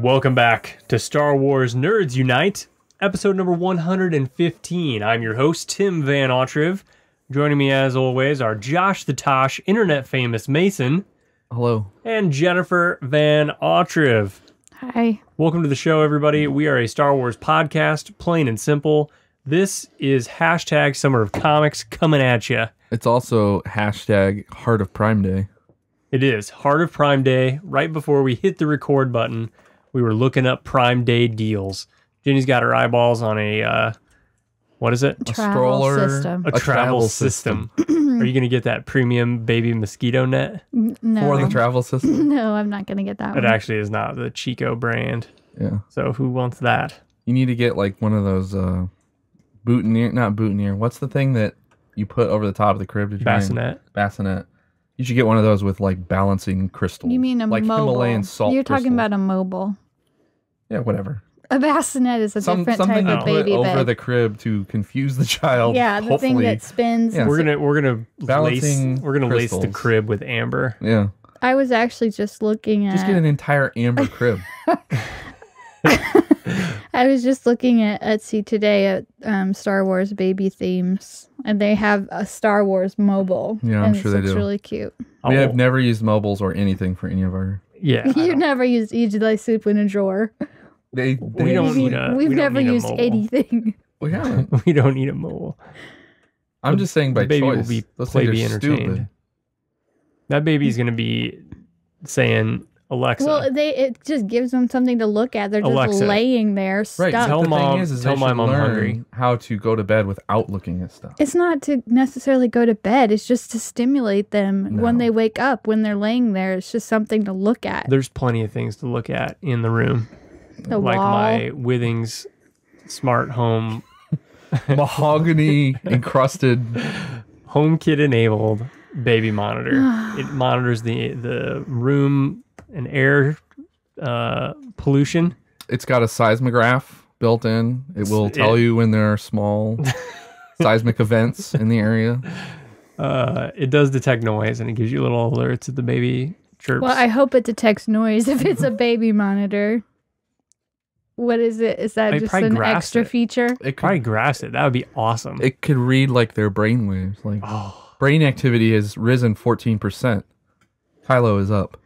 Welcome back to Star Wars Nerds Unite, episode number 115. I'm your host, Tim VanAutreve. Joining me as always are Josh the Tosh, internet famous Mason. Hello. And Jennifer VanAutreve. Hi. Welcome to the show, everybody. We are a Star Wars podcast, plain and simple. This is hashtag Summer of Comics coming at you. It's also hashtag Heart of Prime Day. It is Heart of Prime Day. Right before we hit the record button, we were looking up Prime Day deals. Jenny's got her eyeballs on a, what is it? A stroller. System. A travel system. Are you going to get that premium baby mosquito net? No. For the travel system? No, I'm not going to get that one. It actually is not the Chico brand. Yeah. So who wants that? You need to get like one of those boutonniere, not boutonniere. What's the thing that you put over the top of the crib? Bassinet. Bassinet. You should get one of those with like balancing crystals. You mean a like mobile? Himalayan salt You're talking crystals. about a mobile. Yeah, whatever. A bassinet is a different type of baby put bed. over the crib to confuse the child. Yeah, the thing that spins. Yeah. We're gonna lace crystals. the crib with amber. Yeah. I was actually just looking at. Just get an entire amber crib. I was just looking at Etsy today at Star Wars baby themes, and they have a Star Wars mobile. Yeah, I'm sure they do. It's really cute. We have never used mobiles or anything for any of our. Yeah. You never used Eat Thy Soup in a drawer. We don't need a. We've never used mobile. anything. We haven't. We don't need a mobile. I'm just saying by the baby choice. will be Those play things be are entertained. stupid. That baby's gonna be saying Alexa. Well, it just gives them something to look at. They're just Alexa. laying there stuck. Right. Tell the mom- thing is tell they my should mom learn hungry. how to go to bed without looking at stuff. It's not to necessarily go to bed. It's just to stimulate them when No. they wake up, when they're laying there. It's just something to look at. There's plenty of things to look at in the room, The like wall. my Withings smart home Mahogany encrusted. HomeKit enabled baby monitor. It monitors the room and air pollution. It's got a seismograph built in. It will tell you when there are small seismic events in the area. It does detect noise and it gives you little alerts if the baby chirps. Well, I hope it detects noise if it's a baby monitor. What is it? Is that They just probably an grasped extra it. feature? It Probably could, grass it. That would be awesome. it could read like their brain waves. Like brain activity has risen 14%. Kylo is up.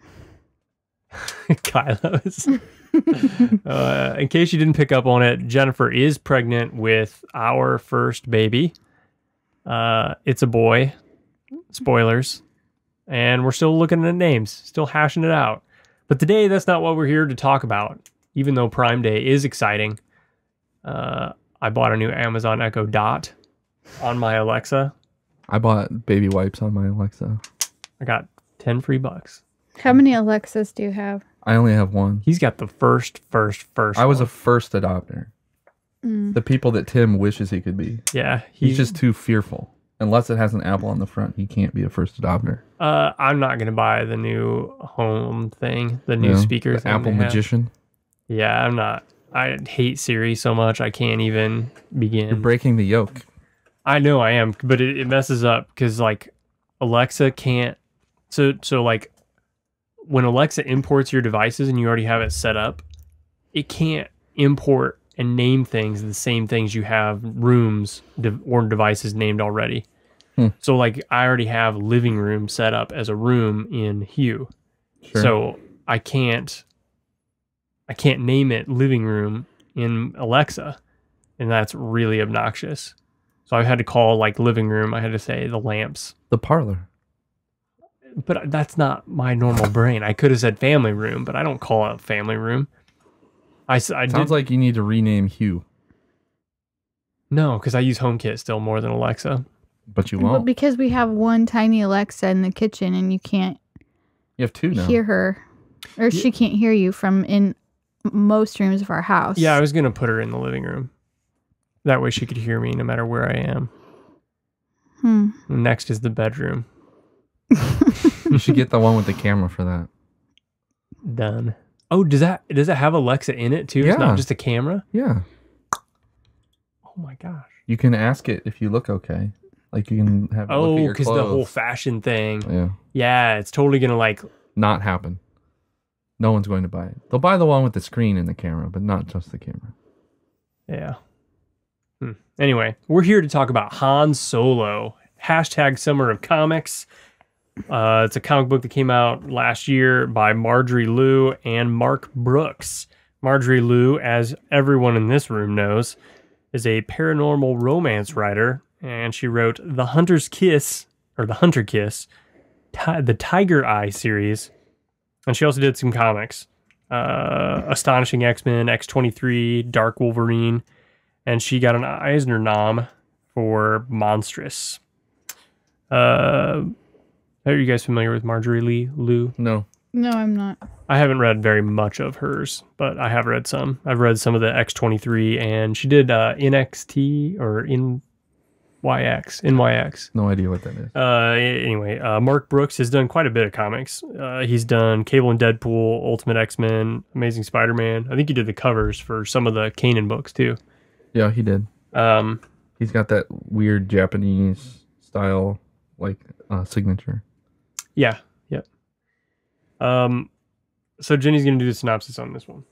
Kylo's. In case you didn't pick up on it, Jennifer is pregnant with our first baby. It's a boy. Spoilers. And we're still looking at names, still hashing it out. But today, that's not what we're here to talk about. Even though Prime Day is exciting, I bought a new Amazon Echo Dot on my Alexa. I bought baby wipes on my Alexa. I got 10 free bucks. How many Alexas do you have? I only have one. He's got the first I was a one. first adopter. The people that Tim wishes he could be. Yeah. He's just too fearful. Unless it has an apple on the front, he can't be a first adopter. I'm not going to buy the new home thing, the new speaker the thing. Apple they have. Magician. Yeah, I'm not. I hate Siri so much, I can't even begin. You're breaking the yoke. I know I am, but it messes up because, like, Alexa can't. So like, when Alexa imports your devices and you already have it set up, it can't import and name things the same things you have rooms or devices named already. So, like, I already have living room set up as a room in Hue. Sure. So I can't name it living room in Alexa, and that's really obnoxious. So I had to call like living room. I had to say the lamps, The parlor. but that's not my normal brain. I could have said family room, but I don't call it family room. Sounds like you need to rename Hue, no, because I use HomeKit still more than Alexa. but you Well, won't. because we have one tiny Alexa in the kitchen and you can't You have two now. hear her, or she can't hear you from in most rooms of our house. Yeah, I was gonna put her in the living room. That way she could hear me no matter where I am. Next is the bedroom. You should get the one with the camera for that. Done. Oh, does it have Alexa in it too? It's Yeah. not just a camera? Yeah. Oh my gosh. You can ask it if you look okay. Like you can have it look at Oh, your because the whole clothes. fashion thing. Yeah. Yeah, it's totally gonna like. Not happen. No one's going to buy it. They'll buy the one with the screen and the camera, but not just the camera. Yeah. Anyway, we're here to talk about Han Solo. Hashtag Summer of Comics. It's a comic book that came out last year by Marjorie Liu and Mark Brooks. Marjorie Liu, as everyone in this room knows, is a paranormal romance writer, and she wrote The Hunter's Kiss, or The Hunter Kiss, the Tiger Eye series, and she also did some comics. Astonishing X-Men, X-23, Dark Wolverine, and she got an Eisner nom for Monstrous. Are you guys familiar with Marjorie Liu? No. No, I'm not. I haven't read very much of hers, but I have read some. I've read some of the X-23, and she did NXT or NYX. No idea what that is. Anyway, Mark Brooks has done quite a bit of comics. He's done Cable and Deadpool, Ultimate X-Men, Amazing Spider-Man. I think he did the covers for some of the Kanan books, too. Yeah, he did. He's got that weird Japanese style, like, signature. Yeah, yep. So Jenny's going to do the synopsis on this one.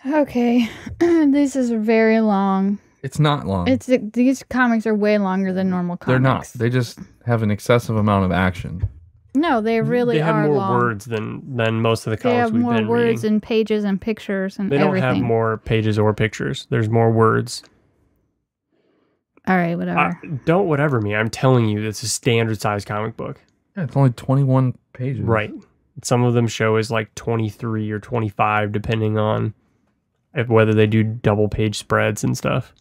Okay. This is very long. It's not long. These comics are way longer than normal comics. They're not. They just have an excessive amount of action. No, they really are long. They have more words than most of the comics we've been reading. They have more words and pages and pictures and everything. They everything. don't have more pages or pictures. There's more words. All right, whatever. Don't whatever me. I'm telling you, it's a standard size comic book. Yeah, it's only 21 pages. Right. Some of them show as like 23 or 25, depending on whether they do double page spreads and stuff.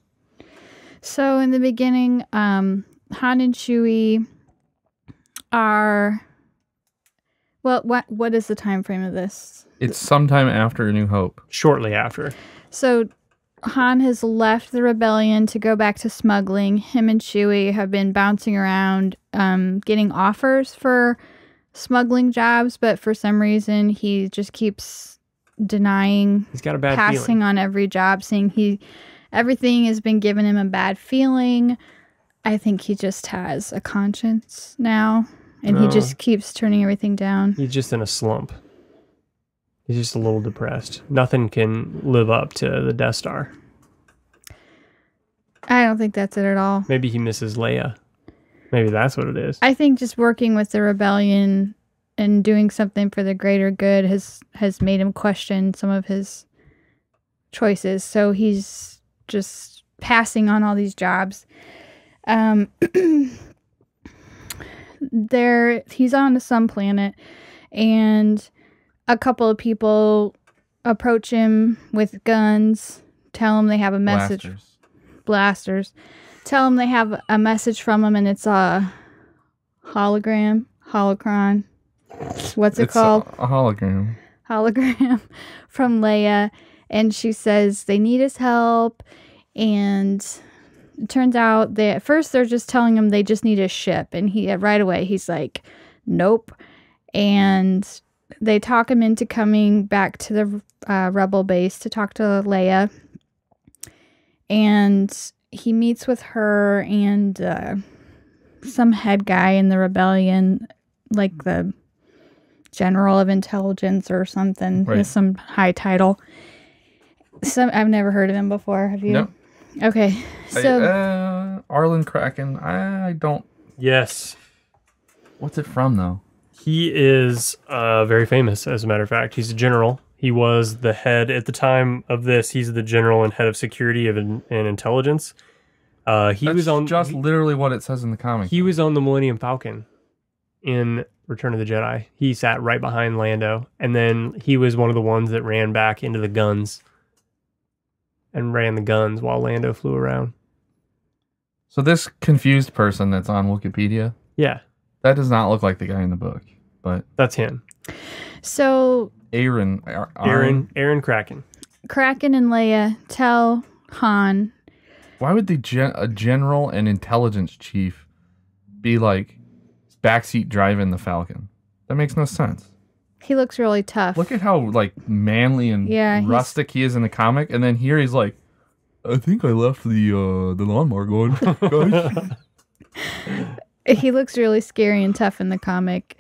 So in the beginning, Han and Chewie are... Well, what is the time frame of this? It's sometime after A New Hope. Shortly after. So Han has left the rebellion to go back to smuggling. Him and Chewie have been bouncing around, getting offers for smuggling jobs, but for some reason he just keeps denying. He's got a bad passing feeling on every job, saying everything has been giving him a bad feeling. I think he just has a conscience now, and he just keeps turning everything down. He's just in a slump. He's just a little depressed. Nothing can live up to the Death Star. I don't think that's it at all. Maybe he misses Leia. Maybe that's what it is. I think just working with the rebellion and doing something for the greater good has made him question some of his choices. So he's just passing on all these jobs. He's on some planet, and a couple of people approach him with guns, tell him they have a message. Blasters. Tell him they have a message from him, and it's a holocron. What's it called? A hologram. Hologram from Leia, and she says they need his help, and it turns out that at first they're just telling him they just need his ship, and right away he's like, nope, and they talk him into coming back to the rebel base to talk to Leia, and he meets with her and some head guy in the rebellion, like the general of intelligence or something, right. With some high title. I've never heard of him before. Have you? No. Okay. So Arlen Kraken. I don't. Yes. What's it from though? He is very famous, as a matter of fact. He's a general. He was the head at the time of this. He's the general and head of security and intelligence. That's literally what it says in the comic. He was on the Millennium Falcon in Return of the Jedi. He sat right behind Lando, and then he was one of the ones that ran back into the guns and ran the guns while Lando flew around. So this confused person that's on Wikipedia, yeah, that does not look like the guy in the book, but that's him. So Aaron Kraken. Kraken and Leia tell Han. Why would a general and intelligence chief be like backseat driving the Falcon? That makes no sense. He looks really tough. Look at how like manly and rustic he is in the comic, and then here he's like, I think I left the lawnmower going. Guys. He looks really scary and tough in the comic.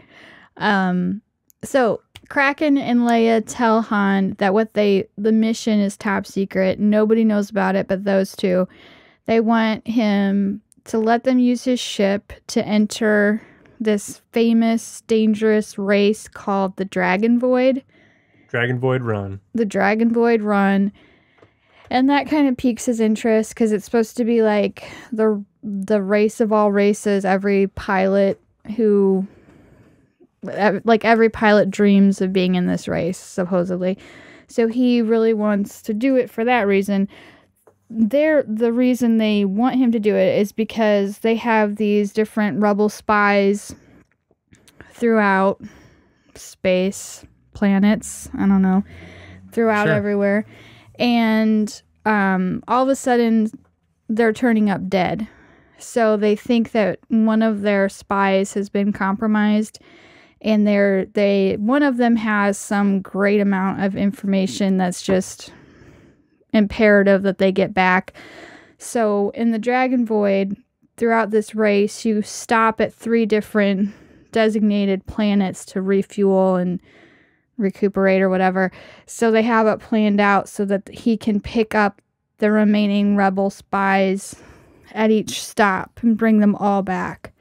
So Kraken and Leia tell Han that the mission is top secret. Nobody knows about it but those two. They want him to let them use his ship to enter this famous, dangerous race called the Dragon Void. Dragon Void Run. The Dragon Void Run. And that kind of piques his interest because it's supposed to be like the race of all races. Every pilot dreams of being in this race, supposedly. So he really wants to do it for that reason. The reason they want him to do it is because they have these different rebel spies throughout space, planets, I don't know, throughout everywhere. And all of a sudden, they're turning up dead. So they think that one of their spies has been compromised, and one of them has some great amount of information that's just imperative that they get back. So in the Dragon Void, throughout this race, you stop at 3 different designated planets to refuel and recuperate or whatever. So they have it planned out so that he can pick up the remaining rebel spies at each stop and bring them all back.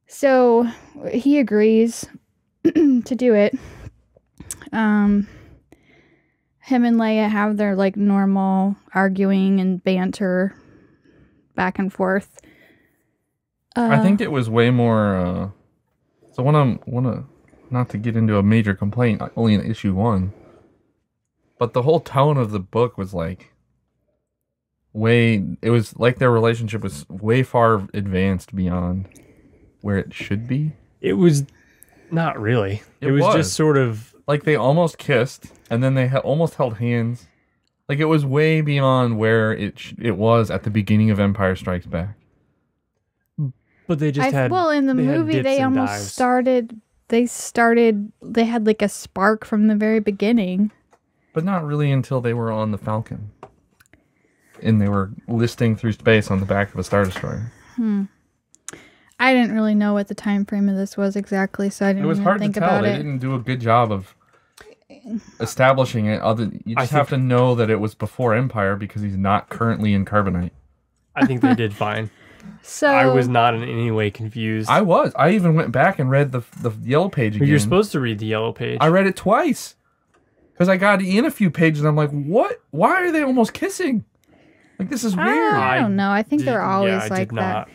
So he agrees to do it. Him and Leia have their like normal arguing and banter back and forth. I think it was way more. So wanna not to get into a major complaint, only in issue 1, but the whole tone of the book was like it was like their relationship was way far advanced beyond where it should be. It was not really. It was just sort of like they almost kissed, and then they almost held hands. Like it was way beyond where it was at the beginning of Empire Strikes Back. But they just had. Well, in the movie, they almost started. They had like a spark from the very beginning. But not really until they were on the Falcon. And they were listing through space on the back of a Star Destroyer. I didn't really know what the time frame of this was exactly, so I didn't even think about it. It was hard to tell. They didn't do a good job of establishing it. You just have to know that it was before Empire because he's not currently in Carbonite. I think they did fine. So I was not in any way confused. I was. I even went back and read the yellow page again. You're supposed to read the yellow page. I read it twice. Because I got in a few pages and I'm like, what? Why are they almost kissing? Like, this is weird. I don't know. I think they're always like that.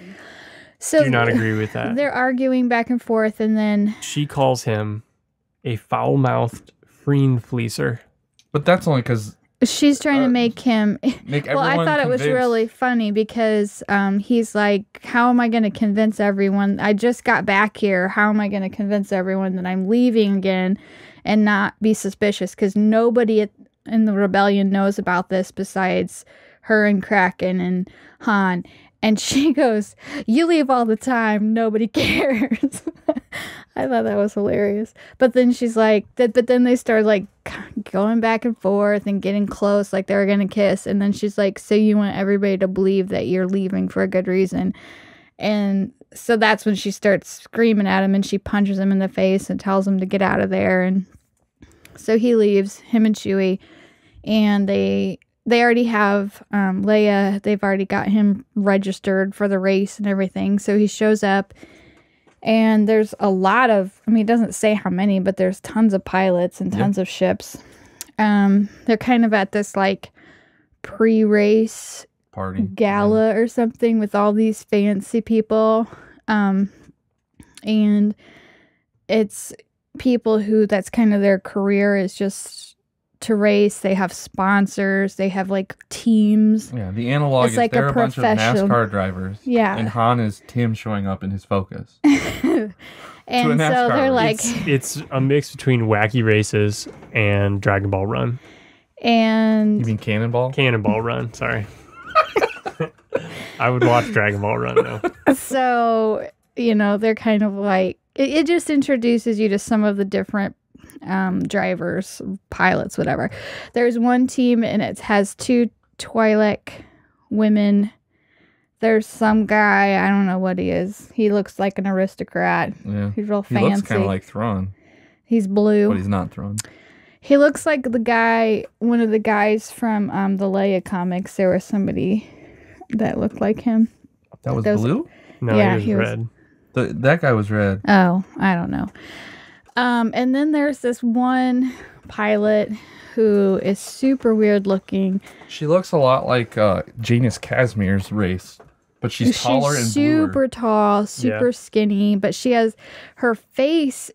So do not agree with that. They're arguing back and forth, and then she calls him a foul-mouthed freen fleecer. But that's only because she's trying to make him. Well, I thought it was really funny because he's like, "How am I going to convince everyone? I just got back here. How am I going to convince everyone that I'm leaving again, and not be suspicious? Because nobody in the rebellion knows about this besides her and Kraken and Han." And she goes, "You leave all the time. Nobody cares." I thought that was hilarious. But then she's like, but then they start like going back and forth and getting close, like they were going to kiss. And then she's like, "So you want everybody to believe that you're leaving for a good reason?" And so that's when she starts screaming at him and she punches him in the face and tells him to get out of there. And so he leaves, him and Chewie, and they already have Leia. They've already got him registered for the race and everything. So he shows up, and there's a lot of, it doesn't say how many, but there's tons of pilots and tons of ships. They're kind of at this like pre-race party gala or something with all these fancy people. And it's people who that's kind of their career is just to race. They have sponsors, they have like teams. Yeah, the analog is like they're a bunch of NASCAR drivers. Yeah. And Han is Tim showing up in his Focus. And so they're like it's a mix between Wacky Races and Dragon Ball Run. And you mean Cannonball? Cannonball Run, sorry. I would watch Dragon Ball Run though. So, they're kind of like it just introduces you to some of the different drivers, pilots, whatever. There's one team and it has 2 Twi'lek women. There's some guy, I don't know what he is. He looks like an aristocrat. Yeah. He's real fancy. He looks kind of like Thrawn. He's blue. But he's not thrown. He looks like one of the guys from the Leia comics. There was somebody that looked like him. That was blue? No, Yeah, he was red. That guy was red. Oh, I don't know. And then there's this one pilot who is super weird looking. She looks a lot like Janus Casimir's race, but she's taller and super bluer. tall, super skinny, but she has her face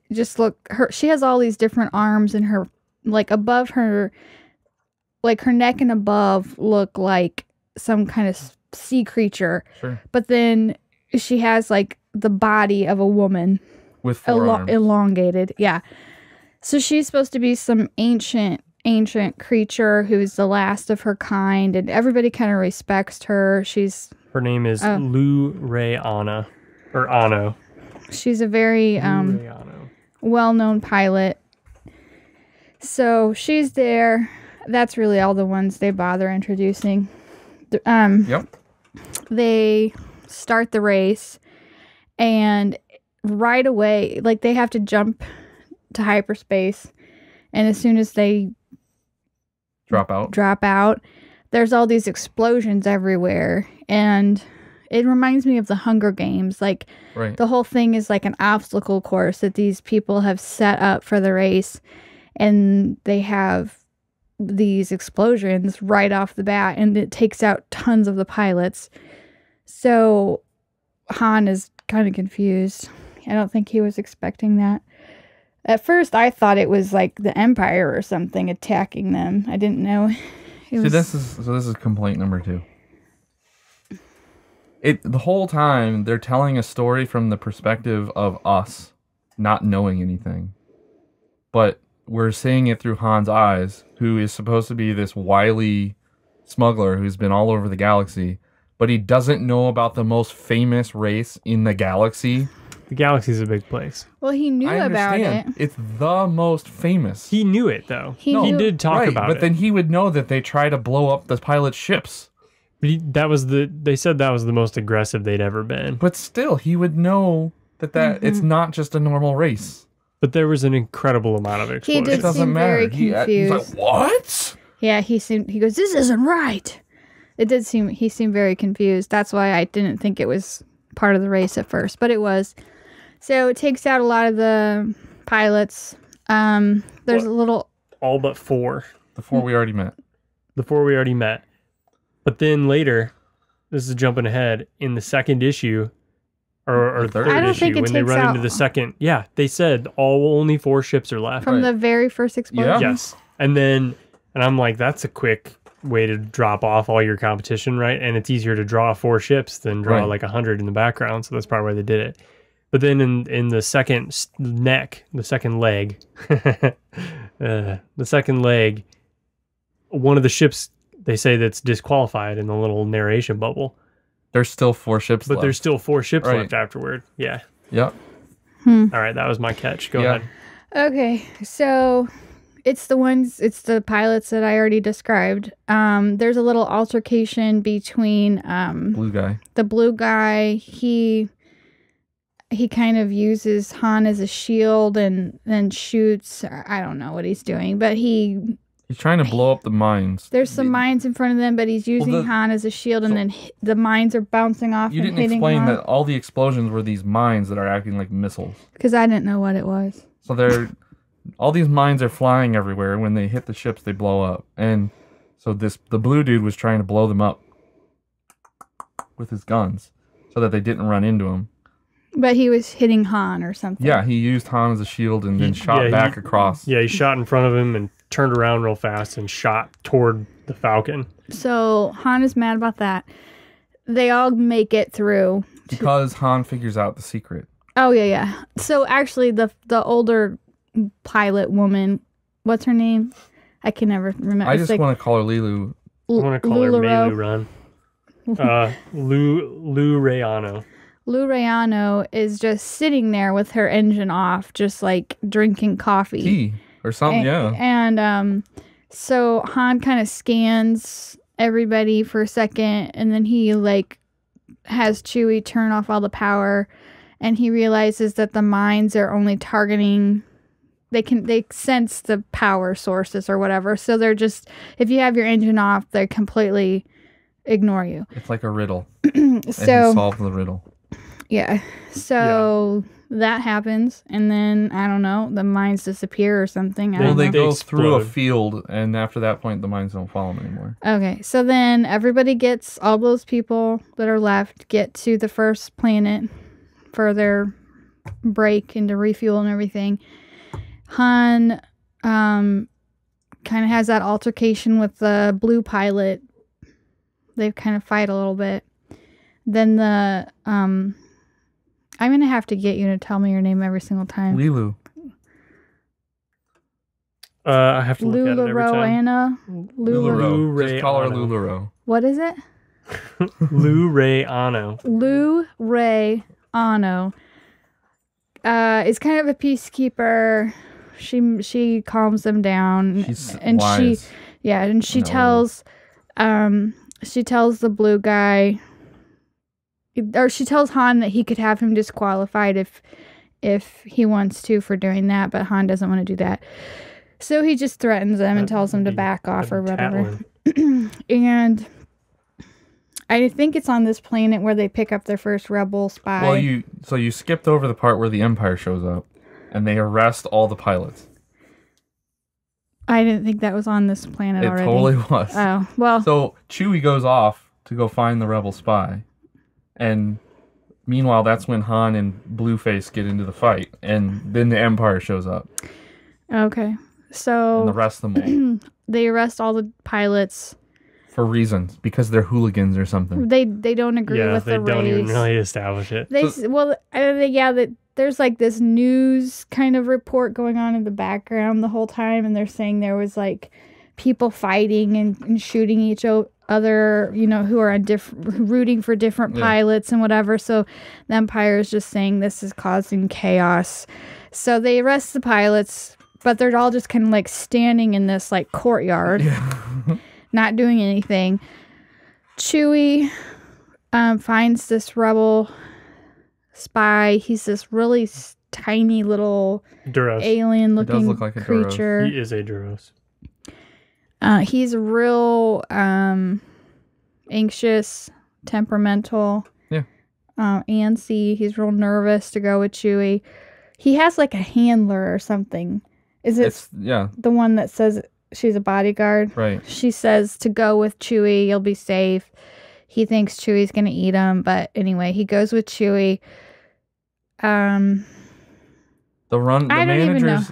she has all these different arms, and her like above her, like her neck and above look like some kind of sea creature. Sure. But then she has like the body of a woman With 4 arms. elongated. Yeah. So she's supposed to be some ancient creature who's the last of her kind, and everybody kind of respects her. Her name is Lu Ray Anna, or Ano. She's a very well-known pilot. So she's there. That's really all the ones they bother introducing. Yep. They start the race, and right away, like, they have to jump to hyperspace, and as soon as they drop out, there's all these explosions everywhere, and it reminds me of the Hunger Games. Like, the whole thing is like an obstacle course that these people have set up for the race, and they have these explosions right off the bat, and it takes out tons of the pilots. So Han is kind of confused. I don't think he was expecting that. At first, I thought it was like the Empire or something attacking them. I didn't know. This is complaint number 2. The whole time they're telling a story from the perspective of us not knowing anything, but we're seeing it through Han's eyes, who is supposed to be this wily smuggler who's been all over the galaxy, but he doesn't know about the most famous race in the galaxy. The galaxy's a big place. Well, he knew about it. It's the most famous. He knew it, though. He did talk about it. But then he would know that they try to blow up the pilot's ships. But they said that was the most aggressive they'd ever been. But still, he would know that it's not just a normal race. But there was an incredible amount of explosions. He did seem very confused. He's like, what? Yeah, he goes, this isn't right. He seemed very confused. That's why I didn't think it was part of the race at first, but it was. So it takes out a lot of the pilots. There's a little... All but 4. The 4 we already met. But then later, this is jumping ahead, in the second issue, or third issue, when they run into the second... Yeah, they said only 4 ships are left. From the very first explosion? Yeah. Yes. And I'm like, that's a quick way to drop off all your competition, right? And it's easier to draw 4 ships than draw like 100 in the background, so that's probably why they did it. But then in the second leg, one of the ships, they say that's disqualified in the little narration bubble. There's still 4 ships left. But there's still 4 ships left afterward. Yeah. Yep. All right, that was my catch. Go ahead. Okay, so it's the pilots that I already described. There's a little altercation between the blue guy. He kind of uses Han as a shield and then shoots. I don't know what he's doing, but he's trying to blow up the mines. There's some mines in front of them, but he's using Han as a shield, and then the mines are bouncing off. You didn't explain that all the explosions were these mines that are acting like missiles. Because I didn't know what it was. So all these mines are flying everywhere. When they hit the ships, they blow up, and so the blue dude was trying to blow them up with his guns so that they didn't run into him. But he was hitting Han or something. Yeah, he used Han as a shield and then shot back across. Yeah, he shot in front of him and turned around real fast and shot toward the Falcon. So Han is mad about that. They all make it through. Because Han figures out the secret. Oh, yeah. So actually, the older pilot woman, what's her name? I can never remember. I just want to call her Lilu. I want to call her Melu Run. Lu Rayano. Lu Rayano is just sitting there with her engine off, just like drinking coffee. Tea or something, And so Han kind of scans everybody for a second, and then he like has Chewie turn off all the power, and he realizes that the mines are only targeting they sense the power sources or whatever. So they're just, if you have your engine off, they completely ignore you. It's like a riddle. So and you solve the riddle. Yeah. So that happens, and then I don't know, the mines disappear or something. Well, they go explode through a field, and after that point, the mines don't follow them anymore. Okay, so then everybody gets, all those people that are left get to the first planet for their break and to refuel and everything. Han kind of has that altercation with the blue pilot. They kind of fight a little bit. Then the I'm gonna have to get you to tell me your name every single time. Lilu. I have to look at it every time. Lulu. Just call her Lulu. What is it? Lou Ray Ano. Lou Ray Ano is kind of a peacekeeper. She calms them down. She's and wise. she tells the blue guy, or she tells Han that he could have him disqualified if he wants to for doing that, but Han doesn't want to do that. So he just threatens them and tells them to back off or whatever. And I think it's on this planet where they pick up their first rebel spy. Well, you skipped over the part where the Empire shows up, and they arrest all the pilots. I didn't think that was on this planet already. It totally was. Oh, well. So Chewie goes off to go find the rebel spy, and meanwhile, that's when Han and Blueface get into the fight, and then the Empire shows up. Okay, so and the rest of them all. They arrest all the pilots for reasons, because they're hooligans or something. They don't agree with the race. Yeah, they don't even really establish it. There's like this news kind of report going on in the background the whole time, and they're saying there was like people fighting and shooting each other, who are on rooting for different pilots and whatever. So the Empire is just saying this is causing chaos. So they arrest the pilots, but they're all just kind of like standing in this like courtyard, not doing anything. Chewie finds this rebel spy. He's this really tiny little Duros. alien-looking He does look like a creature. He is a Duros. He's real anxious, temperamental. Yeah. Antsy. He's real nervous to go with Chewie. He has like a handler or something. Is it the one that says she's a bodyguard? Right. She says to go with Chewie, you'll be safe. He thinks Chewie's going to eat him, but anyway, he goes with Chewie. The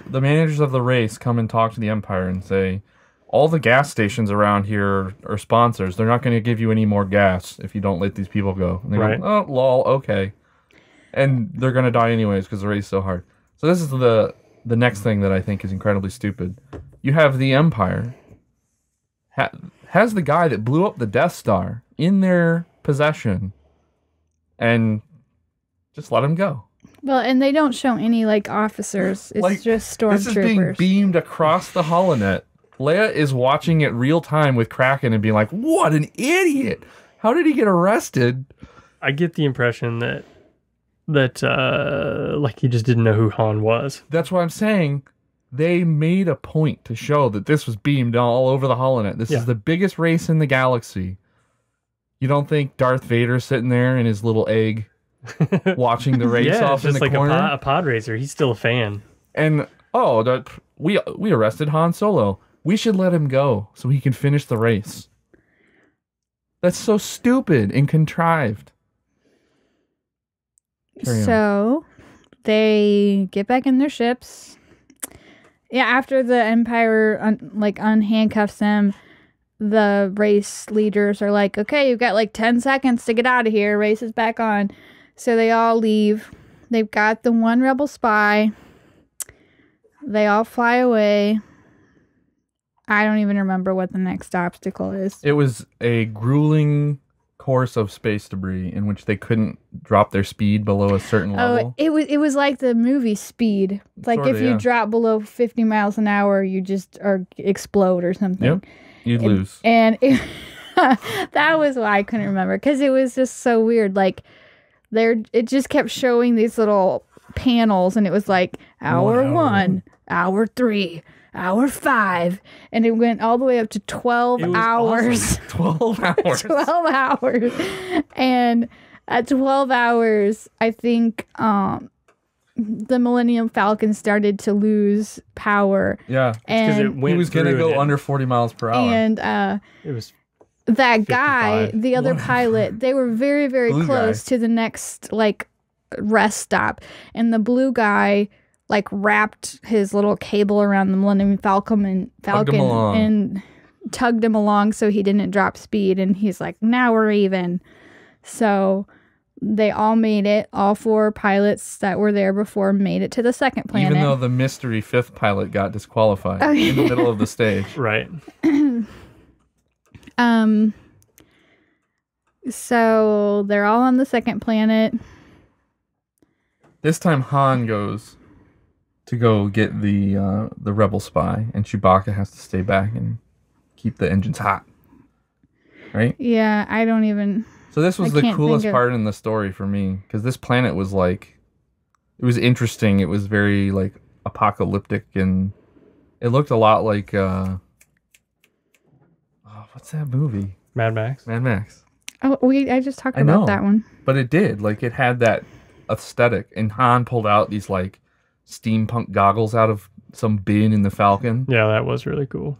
managers of the race come and talk to the Empire and say, all the gas stations around here are sponsors. They're not going to give you any more gas if you don't let these people go. And they go, oh, lol, okay. And they're going to die anyways because the race is so hard. So this is the next thing that I think is incredibly stupid. You have the Empire has the guy that blew up the Death Star in their possession and just let him go. Well, and they don't show any like officers. It's just stormtroopers. This is being beamed across the holonet. Leia is watching it real time with Kraken and being like, what an idiot. How did he get arrested? I get the impression that like he just didn't know who Han was. That's what I'm saying. They made a point to show that this was beamed all over the holonet. This is the biggest race in the galaxy. You don't think Darth Vader's sitting there in his little egg watching the race off in the like corner? a pod racer. He's still a fan. And we arrested Han Solo. We should let him go so he can finish the race. That's so stupid and contrived. So they get back in their ships. Yeah, after the Empire unhandcuffs them, the race leaders are like, okay, you've got like 10 seconds to get out of here. Race is back on. So they all leave. They've got the one rebel spy. They all fly away. I don't even remember what the next obstacle is. It was a grueling course of space debris in which they couldn't drop their speed below a certain level. It was like the movie Speed. Like Sorta, if you drop below 50 miles an hour, you just explode or something. Yep, you'd lose. And that was why I couldn't remember, because it was just so weird. Like it just kept showing these little panels, and it was like hour 1, hour 3, hour 5, and it went all the way up to 12 hours. Awesome. 12 hours. 12 hours. And at 12 hours, I think the Millennium Falcon started to lose power. Yeah. Because it And went He was going to go under 40 miles per hour. and It was that guy, 55. the other What? pilot, they were very, very Blue close guy. to the next like rest stop. And the blue guy like wrapped his little cable around the Millennium Falcon and tugged him along so he didn't drop speed. And he's like, now we're even. So they all made it. All 4 pilots that were there before made it to the second planet. Even though the mystery 5th pilot got disqualified in the middle of the stage. right. So they're all on the second planet. This time Han goes to go get the rebel spy, and Chewbacca has to stay back and keep the engines hot. Right? Yeah, I don't even... So this was I the can't coolest think of- part in the story for me, because this planet was like, it was interesting. It was very like apocalyptic, and it looked a lot like what's that movie? Mad Max. Mad Max. Oh, I just talked I about know. that one. But it did, like, it had that aesthetic, and Han pulled out these like steampunk goggles out of some bin in the Falcon. Yeah, that was really cool.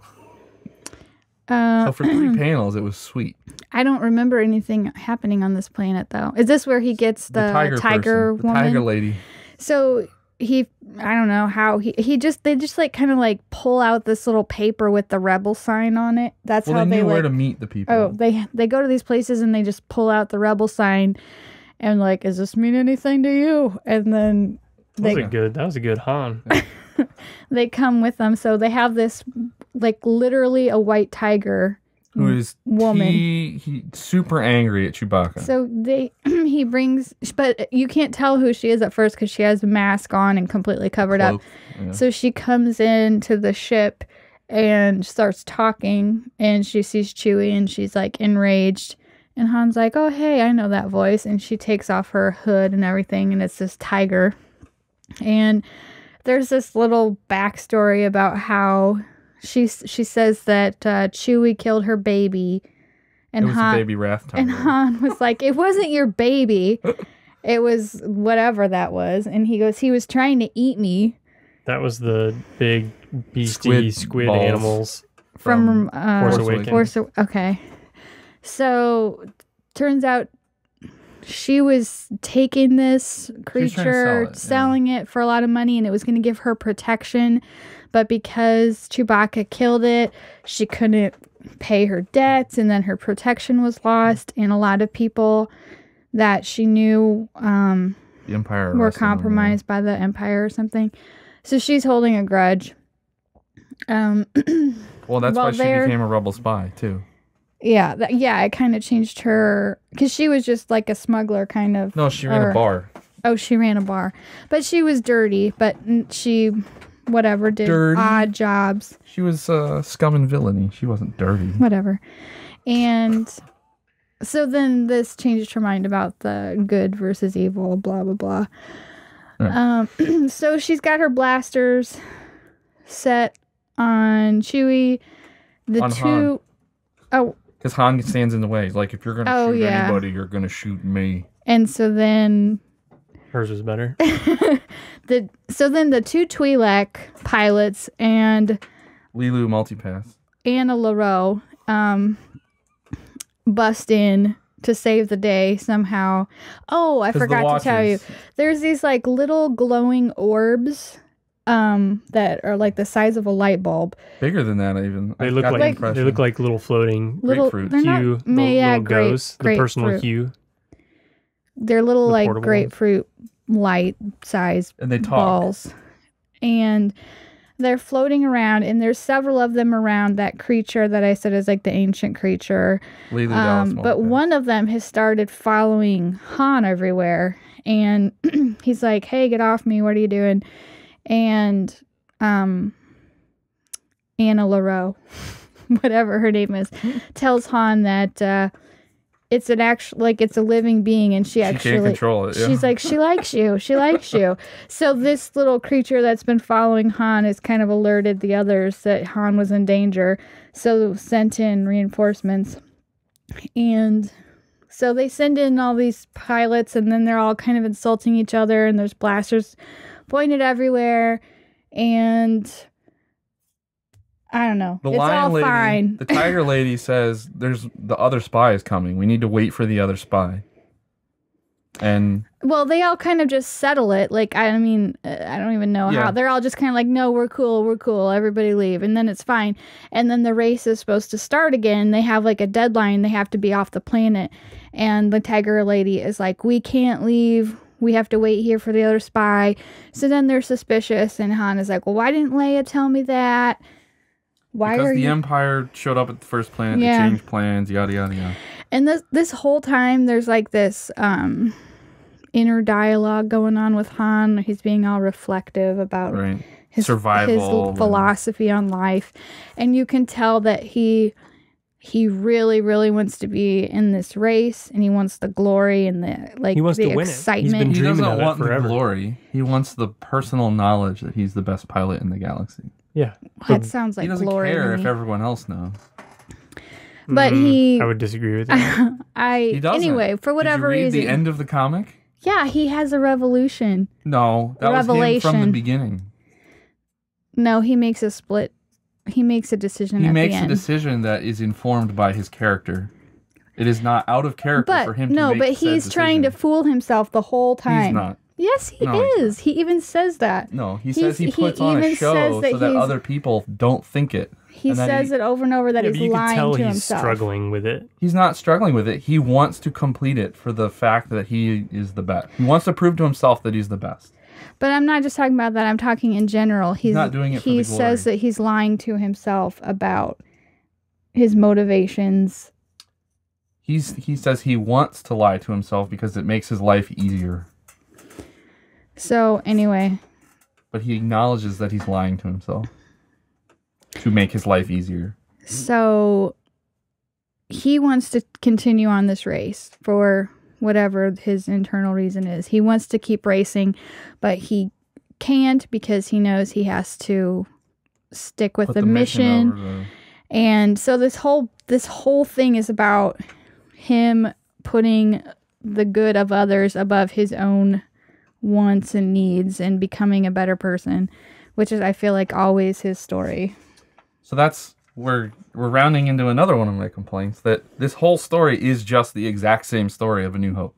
So for 3 panels, it was sweet. I don't remember anything happening on this planet, though. Is this where he gets the tiger person, the woman? tiger lady. So I don't know how they just like kind of like pull out this little paper with the rebel sign on it. That's Well, how they they knew where like. to meet the people. Oh, they go to these places and they just pull out the rebel sign, and like, does this mean anything to you? And then That was a good Han. they come with them. So they have this like literally a white tiger Who is woman. he super angry at Chewbacca. So he brings, but you can't tell who she is at first because she has a mask on and completely covered up. Cloak, yeah. So she comes into the ship and starts talking, and she sees Chewie and she's like enraged. And Han's like, oh, hey, I know that voice. And she takes off her hood and everything, and it's this tiger. And there's this little backstory about how she says that Chewie killed her baby. And It was a baby wrath tiger. and Han was like, it wasn't your baby. It was whatever that was. And he goes, he was trying to eat me. That was the big beastie squid balls From animals. Force Awakens. Okay. So turns out she was taking this trying to sell creature, it, selling it for a lot of money, and it was going to give her protection. But because Chewbacca killed it, she couldn't pay her debts, and then her protection was lost. And a lot of people that she knew The Empire were arrested him, compromised by the Empire or something. So she's holding a grudge. Well, that's Well, why she they're- became a rebel spy too. Yeah, it kind of changed her, because she was just like a smuggler kind of. No, she ran a bar. Oh, she ran a bar. But she was dirty, but she, whatever, did Dirty? odd jobs, She was scum and villainy. She wasn't dirty. whatever. And so then this changed her mind about the good versus evil, blah, blah, blah. Right. So she's got her blasters set on Chewie. The On two, Han. oh, Because Han stands in the way. He's like, if you're going to Oh, shoot yeah. anybody, you're going to shoot me. and so then Hers was better. then the two Twi'lek pilots and Lilu multipass. Anna LaRoe bust in to save the day somehow. Oh, I 'Cause the forgot to tell you. Watchers- There's these like little glowing orbs that are like the size of a light bulb. Bigger than that, even. They I look got the like impression. little floating Little, Grapefruit. they're Hue, not, yeah, little goes, the personal grapefruit. hue. They're little The like portable ones. grapefruit light size And they talk. balls. And they're floating around, and there's several of them around that creature that I said is like the ancient creature. Lilu Dallas But multipass. one of them has started following Han everywhere, and he's like, hey, get off me, what are you doing? And Anna LaRoe, whatever her name is, tells Han that it's an actual, like, it's a living being, and she actually can't control it. Yeah. She's like, she likes you. She likes you. So this little creature that's been following Han has kind of alerted the others that Han was in danger. So sent in reinforcements. And so they send in all these pilots, and then they're all kind of insulting each other, and there's blasters pointed everywhere. And I don't know. The it's lion all lady, fine. the tiger lady says, "There's the other spy is coming. We need to wait for the other spy." And well, they all kind of just settle it. Like, I mean, I don't even know how. They're all just kind of like, no, we're cool. Everybody leave. And then it's fine. And then the race is supposed to start again. They have like a deadline. They have to be off the planet. And the tiger lady is like, we can't leave. We have to wait here for the other spy. So then they're suspicious. And Han is like, well, why didn't Leia tell me that? Because the Empire showed up at the first planet, they changed plans, yada, yada, yada. And this whole time, there's like this inner dialogue going on with Han. He's being all reflective about his survival, his philosophy on life. And you can tell that he really, really wants to be in this race, and he wants the glory and the he wants the to win excitement. It. He doesn't want the glory. He wants the personal knowledge that he's the best pilot in the galaxy. Yeah. That sounds like glory. He doesn't care if everyone else knows. But I would disagree with that. He doesn't. Anyway, for whatever Did you read reason. the end of the comic? Yeah, he has a revolution. No, that was him from the beginning. No, he makes a split. He makes a decision at the end. He makes a decision that is informed by his character. It is not out of character for him to make No, but he's trying to fool himself the whole time. He's not. Yes, he is. He even says that. No, he says he puts on a show so that other people don't think it. He says it over and over that he's lying to himself. You can tell he's struggling with it. He's not struggling with it. He wants to complete it for the fact that he is the best. He wants to prove to himself that he's the best. But I'm not just talking about that. I'm talking in general. He's not doing it for the glory. He says that he's lying to himself about his motivations. He says he wants to lie to himself because it makes his life easier. So, anyway. But he acknowledges that he's lying to himself to make his life easier. So, he wants to continue on this race for whatever his internal reason is. He wants to keep racing, but he can't because he knows he has to stick with the mission. And so this whole thing is about him putting the good of others above his own wants and needs and becoming a better person, which is, I feel like, always his story. So that's we're rounding into another one of my complaints, that this whole story is just the exact same story of A New Hope.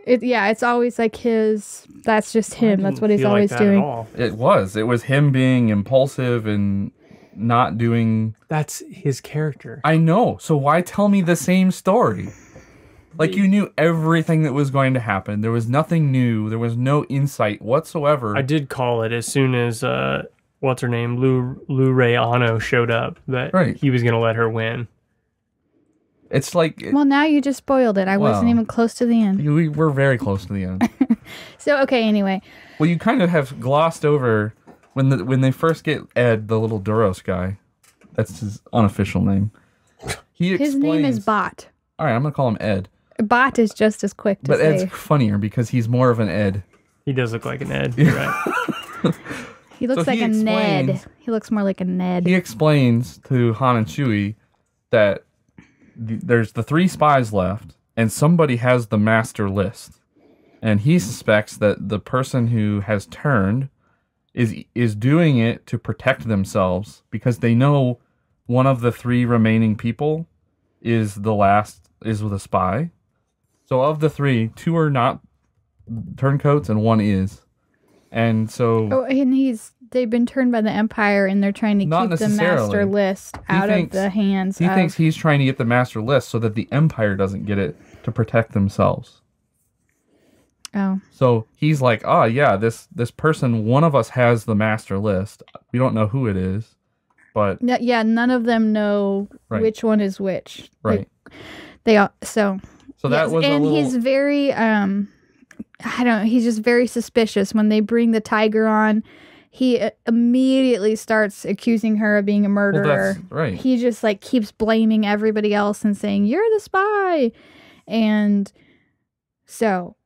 It's always like that's just him. That's what he's always doing. It was him being impulsive and not doing... That's his character. I know. So why tell me the same story? Like, you knew everything that was going to happen. There was nothing new. There was no insight whatsoever. I did call it as soon as, what's her name, Lou Ray Ano showed up, that he was going to let her win. It's like... Well, now you just spoiled it. I wasn't even close to the end. We were very close to the end. So, okay, anyway. Well, you kind of have glossed over when they first get Ed, the little Duros guy. That's his unofficial name. His name is Bot. All right, I'm going to call him Ed. Bot is just as quick to say. But Ed's funnier because he's more of an Ed. He does look like an Ed, you're right. He looks like a Ned. He looks more like a Ned. He explains to Han and Chewie that there's the 3 spies left, and somebody has the master list. And he suspects that the person who has turned is doing it to protect themselves because they know one of the 3 remaining people is with a spy. So of the 3, 2 are not turncoats and 1 is. And so... Oh, and they've been turned by the Empire, and they're trying to keep the master list out of the hands He thinks he's trying to get the master list so that the Empire doesn't get it to protect themselves. Oh. So he's like, this person, one of us has the master list. We don't know who it is, but... Yeah, none of them know which one is which. Right. So that was and he's very he's just very suspicious. When they bring the tiger on, he immediately starts accusing her of being a murderer. Well, that's right. He just keeps blaming everybody else and saying, "You're the spy." And so,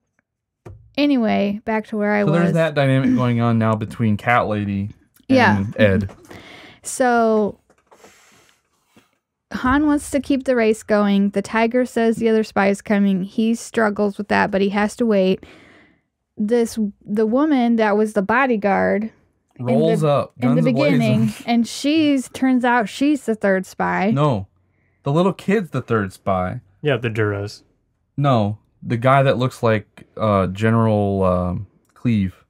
anyway, back to where I was. So there's that dynamic going on now between Cat Lady and Ed. So Han wants to keep the race going. The tiger says the other spy is coming. He struggles with that, but he has to wait. The woman that was the bodyguard rolls up in the beginning, a-blazing. and turns out she's the third spy. No, the little kid's the third spy. Yeah, the Duros. No, the guy that looks like General Cleve.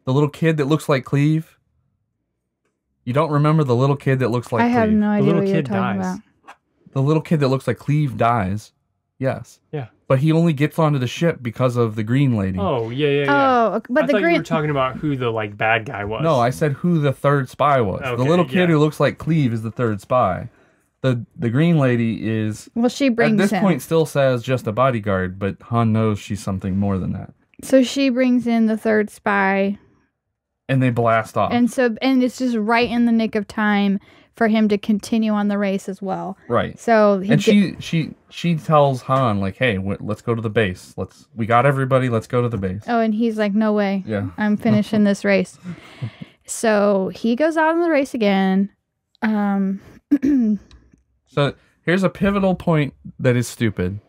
The little kid that looks like Cleve. You don't remember the little kid that looks like Cleve? I have no idea what you're kid talking dies. about. The little kid that looks like Cleve dies. Yes. Yeah. But he only gets onto the ship because of the green lady. Oh, yeah. Oh, but I the thought you green. were talking about who the bad guy was. No, I said who the third spy was. Okay, the little kid yeah. who looks like Cleve is the third spy. The green lady is, Well, she brings at this him. point, still says just a bodyguard, but Han knows she's something more than that. So she brings in the third spy. And they blast off. And it's just right in the nick of time for him to continue on the race as well. Right. So she tells Han, like, hey, let's go to the base. We got everybody. Let's go to the base. Oh, and he's like, no way. Yeah. I'm finishing this race. So he goes out in the race again. So here's a pivotal point that is stupid.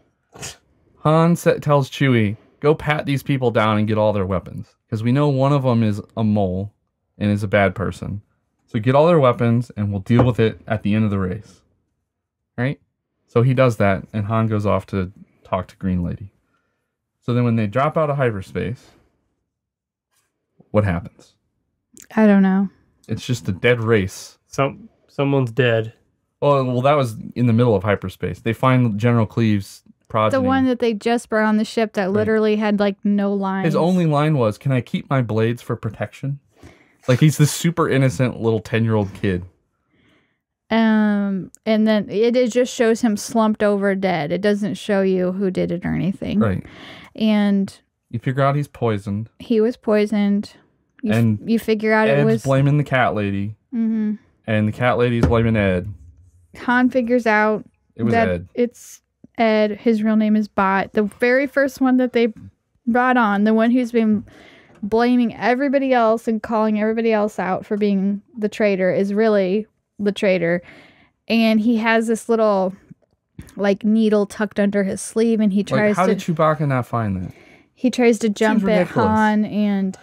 Han tells Chewie, go pat these people down and get all their weapons. Because we know one of them is a mole and is a bad person. So get all their weapons and we'll deal with it at the end of the race. Right? So he does that and Han goes off to talk to Green Lady. So then when they drop out of hyperspace, what happens? I don't know. It's just a dead race. Someone's dead. Oh, well, that was in the middle of hyperspace. They find General Cleve's progeny. The one that they just brought on the ship that literally had no lines. His only line was, can I keep my blades for protection? Like, he's this super innocent little 10-year-old kid. And then it just shows him slumped over dead. It doesn't show you who did it or anything. Right. And you figure out he's poisoned. He was poisoned. You figure out Ed's it was blaming the cat lady. Mm-hmm. And the cat lady's blaming Ed. Han figures out It was that Ed. it's Ed. His real name is Bot. The very first one that they brought on, the one who's been blaming everybody else and calling everybody else out for being the traitor, is really the traitor. And he has this little needle tucked under his sleeve, and he tries how did Chewbacca not find that? He tries to jump at ridiculous. Han, and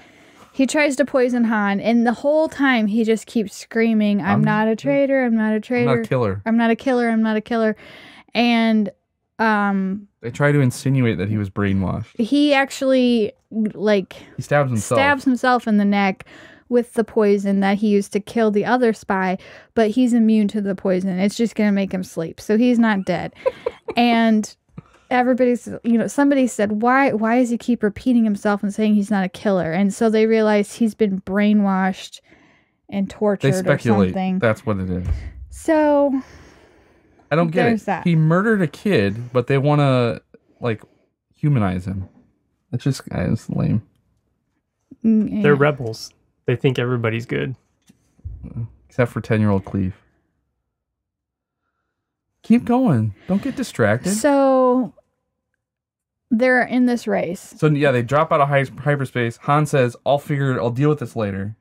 he tries to poison Han, and the whole time he just keeps screaming, I'm not a traitor, I'm not a traitor. I'm not a killer. I'm not a killer, I'm not a killer. And they try to insinuate that he was brainwashed. he actually He stabs himself. in the neck with the poison that he used to kill the other spy, but he's immune to the poison. It's just going to make him sleep. So he's not dead. And somebody said, why does he keep repeating himself and saying he's not a killer? And so they realize he's been brainwashed and tortured They speculate or something. that's what it is. So I don't get there's it. that. He murdered a kid, but they want to humanize him. It's lame. They're rebels. They think everybody's good. Except for 10-year-old Cleve. Keep going. Don't get distracted. So they're in this race. So yeah, they drop out of hyperspace. Han says, I'll deal with this later.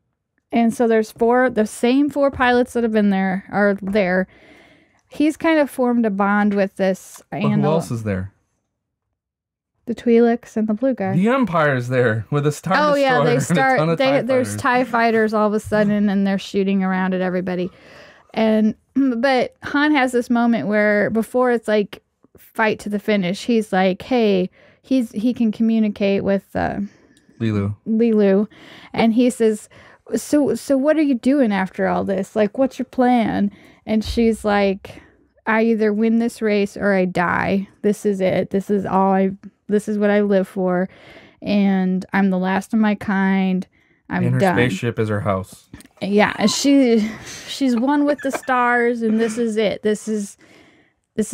And so there's the same four pilots that have been there are there. He's kind of formed a bond with this. But who else is there? The Twi'leks and the blue guy. The Empire's there with a Star Destroyer. Oh yeah, they and a start. ton of There's TIE fighters all of a sudden, and they're shooting around at everybody. But Han has this moment where before it's fight to the finish, he's like, hey, he can communicate with Lilu, and he says, so what are you doing after all this? What's your plan? And she's like, I either win this race or I die. This is it. This is what I live for, and I'm the last of my kind. I'm and her done. Spaceship is her house. Yeah, she's one with the stars, and this is it. This is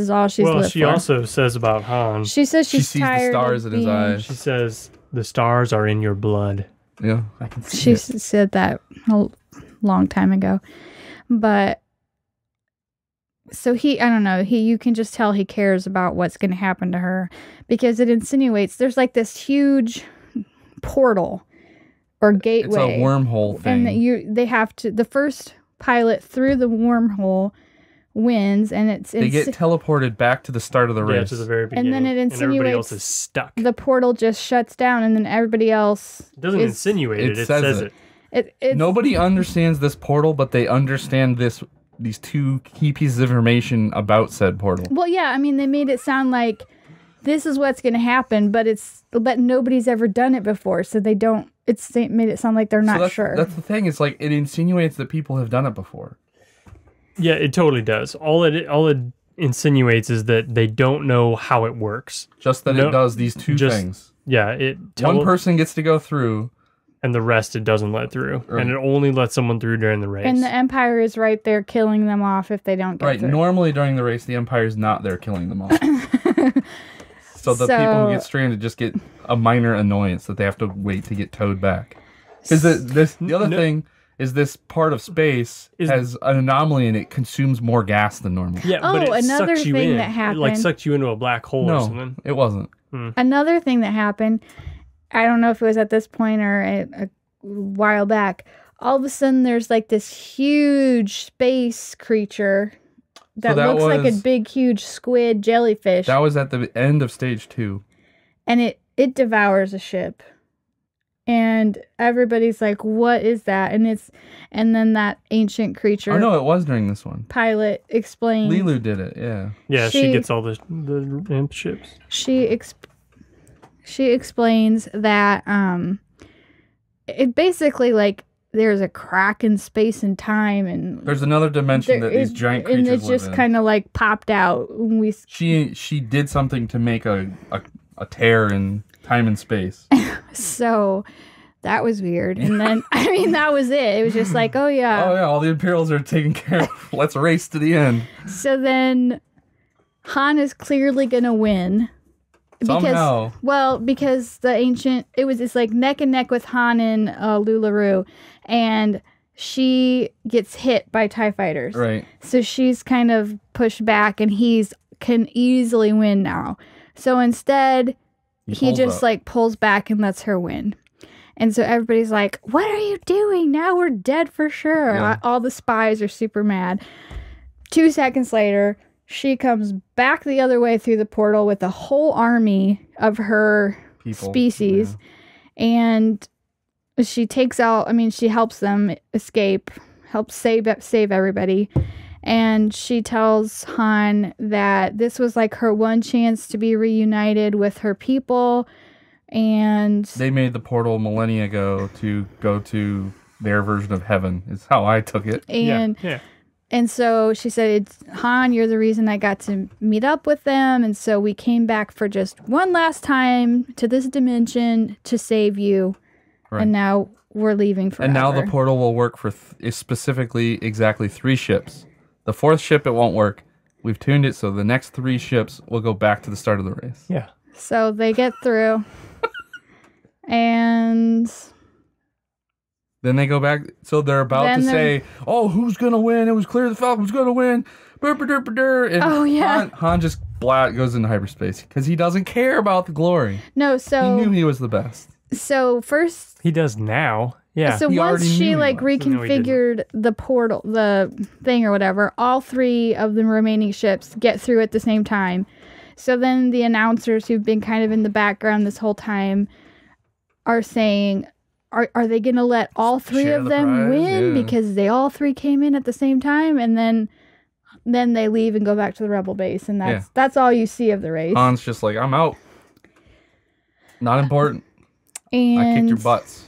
all she's lived for. Well, she also says about Han. She says she sees tired the stars of in his eyes. She says the stars are in your blood. Yeah, I can see She it. said that a long time ago, but So I don't know, you can just tell he cares about what's going to happen to her, because it insinuates there's like this huge portal or gateway. It's a wormhole thing. And they have to, the first pilot through the wormhole wins, and they get teleported back to the start of the race. Yeah, to the very beginning. And then it insinuates everybody else is stuck. The portal just shuts down, and then everybody else It doesn't insinuate it says it. Nobody understands this portal, but they understand these two key pieces of information about said portal. Well, yeah, I mean, they made it sound like this is what's going to happen, but nobody's ever done it before, so they don't. Made it sound like they're not sure. That's the thing. It's like it insinuates that people have done it before. Yeah, it totally does. All it insinuates is that they don't know how it works. Just that it does these two things. Yeah, one person gets to go through, and the rest it doesn't let through, and it only lets someone through during the race. And the Empire is right there killing them off if they don't get through. Normally during the race, the Empire is not there killing them off. So the people who get stranded just get a minor annoyance that they have to wait to get towed back. Because the other thing is this part of space has an anomaly and it consumes more gas than normal. Yeah, but it another sucks you thing in. that happened. It like sucked you into a black hole or something. It wasn't. Another thing that happened, I don't know if it was at this point or a while back, all of a sudden there's like this huge space creature that looks like a big, huge squid jellyfish. That was at the end of stage 2. And it devours a ship. And everybody's like, what is that? And then that ancient creature. Oh, no, it was during this one. Pilot explains. Lilu did it, yeah. Yeah, she gets all the imp ships. She explains that it basically like there's a crack in space and time, and there's another dimension that these giant creatures live in. And it just kind of like popped out when she did something to make a tear in time and space. So that was weird. And then I mean that was it. It was just like, oh yeah, all the Imperials are taken care of. Let's race to the end. So then Han is clearly gonna win. Somehow. Because the ancient, it's like neck and neck with Han and LuLaRue, and she gets hit by TIE fighters. Right. So she's kind of pushed back, and can easily win now. So instead, he just like pulls back and lets her win. And so everybody's like, what are you doing? Now we're dead for sure. Yeah. All the spies are super mad. 2 seconds later, she comes back the other way through the portal with a whole army of her species. Yeah. And she she helps them escape, helps save everybody. And she tells Han that this was like her one chance to be reunited with her people. And they made the portal millennia ago to go to their version of heaven, is how I took it. And so she said, Han, you're the reason I got to meet up with them. And so we came back for just one last time to this dimension to save you. Right. And now we're leaving forever. And now the portal will work for specifically exactly 3 ships. The 4th ship, it won't work. We've tuned it so the next 3 ships will go back to the start of the race. Yeah. So they get through. And then they go back. So they're about to say, oh, who's going to win? It was clear the Falcon's going to win. And Han just goes into hyperspace because he doesn't care about the glory. No, so he knew he was the best. So first he does now. Yeah. So once she reconfigured the portal, the thing or whatever, all 3 of the remaining ships get through at the same time. So then the announcers who've been kind of in the background this whole time are saying, Are they going to let all 3 of them win because they all 3 came in at the same time, and then they leave and go back to the rebel base, and that's all you see of the race. Han's just like, I'm out. Not important. And I kicked your butts.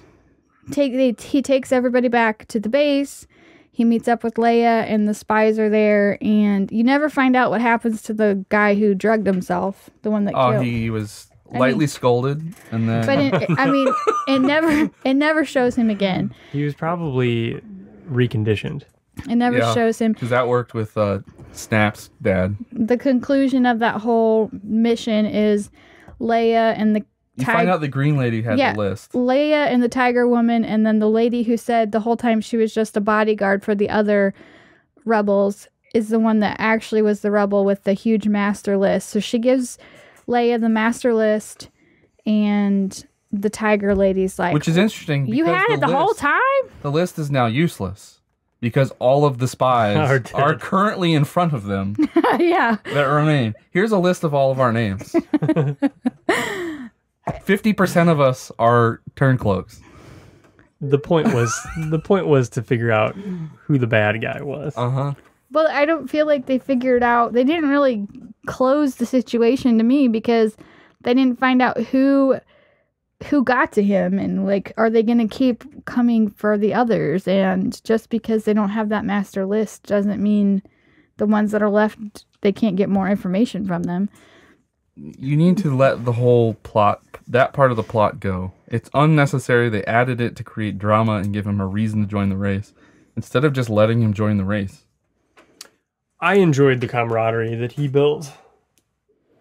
He takes everybody back to the base. He meets up with Leia, and the spies are there, and you never find out what happens to the guy who drugged himself, the one that killed. He was lightly scolded, and then. But it never shows him again. He was probably reconditioned. It never shows him because that worked with Snap's dad. The conclusion of that whole mission is Leia and the. You find out the green lady had the list. Leia and the Tiger Woman, and then the lady who said the whole time she was just a bodyguard for the other rebels is the one that actually was the rebel with the huge master list. So she gives Leia the master list, and the tiger lady's like, which is interesting. You had it the whole time? The list is now useless because all of the spies are currently in front of them. Yeah. That remain. Here's a list of all of our names. 50% of us are turncloaks. The point was to figure out who the bad guy was. But I don't feel like they figured out. They didn't really close the situation to me because they didn't find out who got to him, and like, are they going to keep coming for the others? And just because they don't have that master list doesn't mean the ones that are left, they can't get more information from them. You need to let the whole plot, that part of the plot, go. It's unnecessary. They added it to create drama and give him a reason to join the race, instead of just letting him join the race. I enjoyed the camaraderie that he built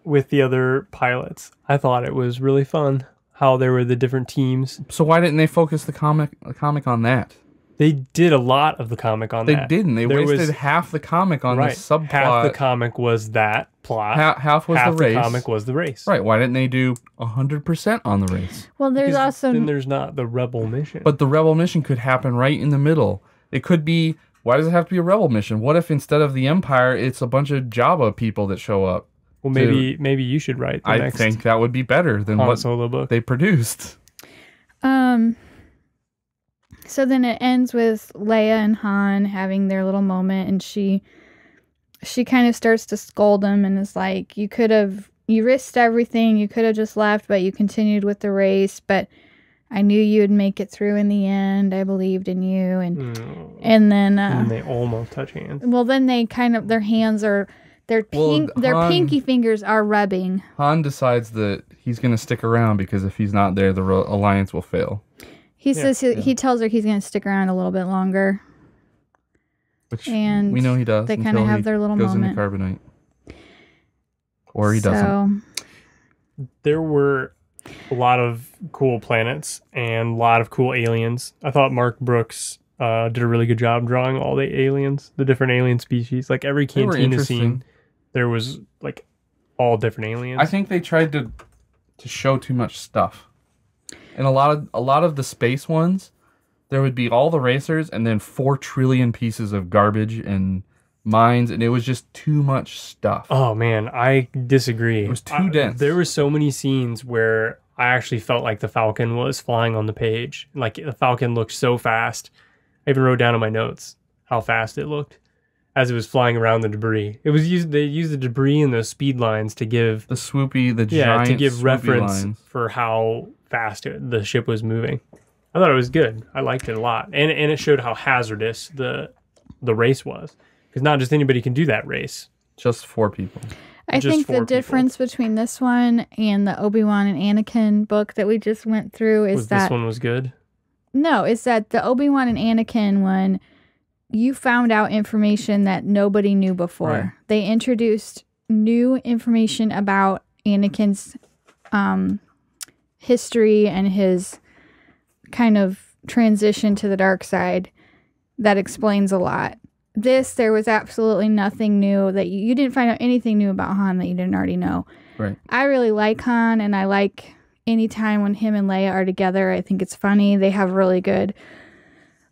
with the other pilots. I thought it was really fun how there were the different teams. So why didn't they focus the comic on that? They did a lot of the comic on that. They didn't. They wasted half the comic on the subplot. Half the comic was that plot. Half was the race. Half the comic was the race. Right. Why didn't they do 100% on the race? Well, there's also... Then there's not the rebel mission. But the rebel mission could happen right in the middle. It could be... Why does it have to be a rebel mission? What if instead of the Empire, it's a bunch of Jabba people that show up? Well, maybe you should write the next... I think that would be better than what Solo book they produced. So then it ends with Leia and Han having their little moment, and she kind of starts to scold him and is like, you risked everything, you could have just left, but you continued with the race, but I knew you would make it through in the end. I believed in you. And then they almost touch hands. Well, then they kind of, their hands are, their pinky fingers are rubbing. Han decides that he's going to stick around because if he's not there, the alliance will fail. He says he tells her he's going to stick around a little bit longer. Which and we know he does. They kind of have their little moment. Goes into carbonite. Or he doesn't. There were a lot of cool planets and a lot of cool aliens. I thought Mark Brooks did a really good job drawing all the aliens, the different alien species. Like every cantina scene, there was like all different aliens. I think they tried to show too much stuff. And a lot of the space ones, there would be all the racers and then 4 trillion pieces of garbage and mines, and it was just too much stuff. Oh man, I disagree. It was too dense. There were so many scenes where I actually felt like the Falcon was flying on the page. Like the Falcon looked so fast. I even wrote down in my notes how fast it looked as it was flying around the debris. They used the debris and those speed lines to give the giant to give reference lines for how fast the ship was moving. I thought it was good. I liked it a lot, and it showed how hazardous the race was, because not just anybody can do that race. Just 4 people. I think the difference between this one and the Obi-Wan and Anakin book that we just went through is that this one was good. No, is that the Obi-Wan and Anakin one, you found out information that nobody knew before. Right. They introduced new information about Anakin's history and his kind of transition to the dark side that explains a lot. There was absolutely nothing new that you didn't find out anything new about Han that you didn't already know. Right. I really like Han, and I like any time when him and Leia are together. I think it's funny. They have really good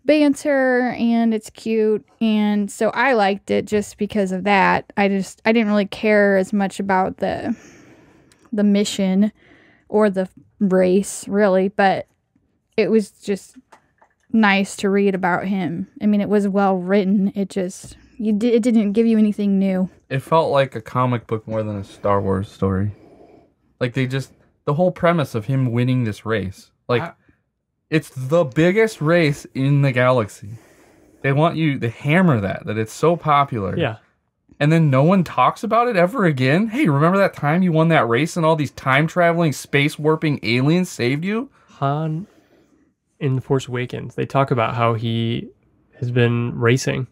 banter, and it's cute, and so I liked it just because of that. I didn't really care as much about the mission or the race, really, but it was just nice to read about him. I mean, it was well written. It didn't give you anything new. It felt like a comic book more than a Star Wars story. Like the whole premise of him winning this race, like it's the biggest race in the galaxy. They want you to hammer that it's so popular. Yeah. And then no one talks about it ever again. Hey, remember that time you won that race and all these time-traveling, space-warping aliens saved you? Han, in The Force Awakens, they talk about how he has been racing.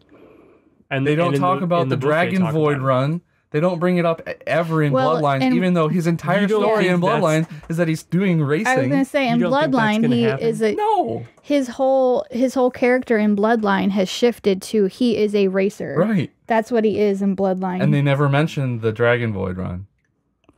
And they don't talk about the Dragon Void run They don't bring it up ever in Bloodlines, even though his entire story in Bloodlines is that he's doing racing. I was going to say, in Bloodline, he is a... No! His whole character in Bloodline has shifted to he is a racer. Right. That's what he is in Bloodline. And they never mentioned the Dragon Void run.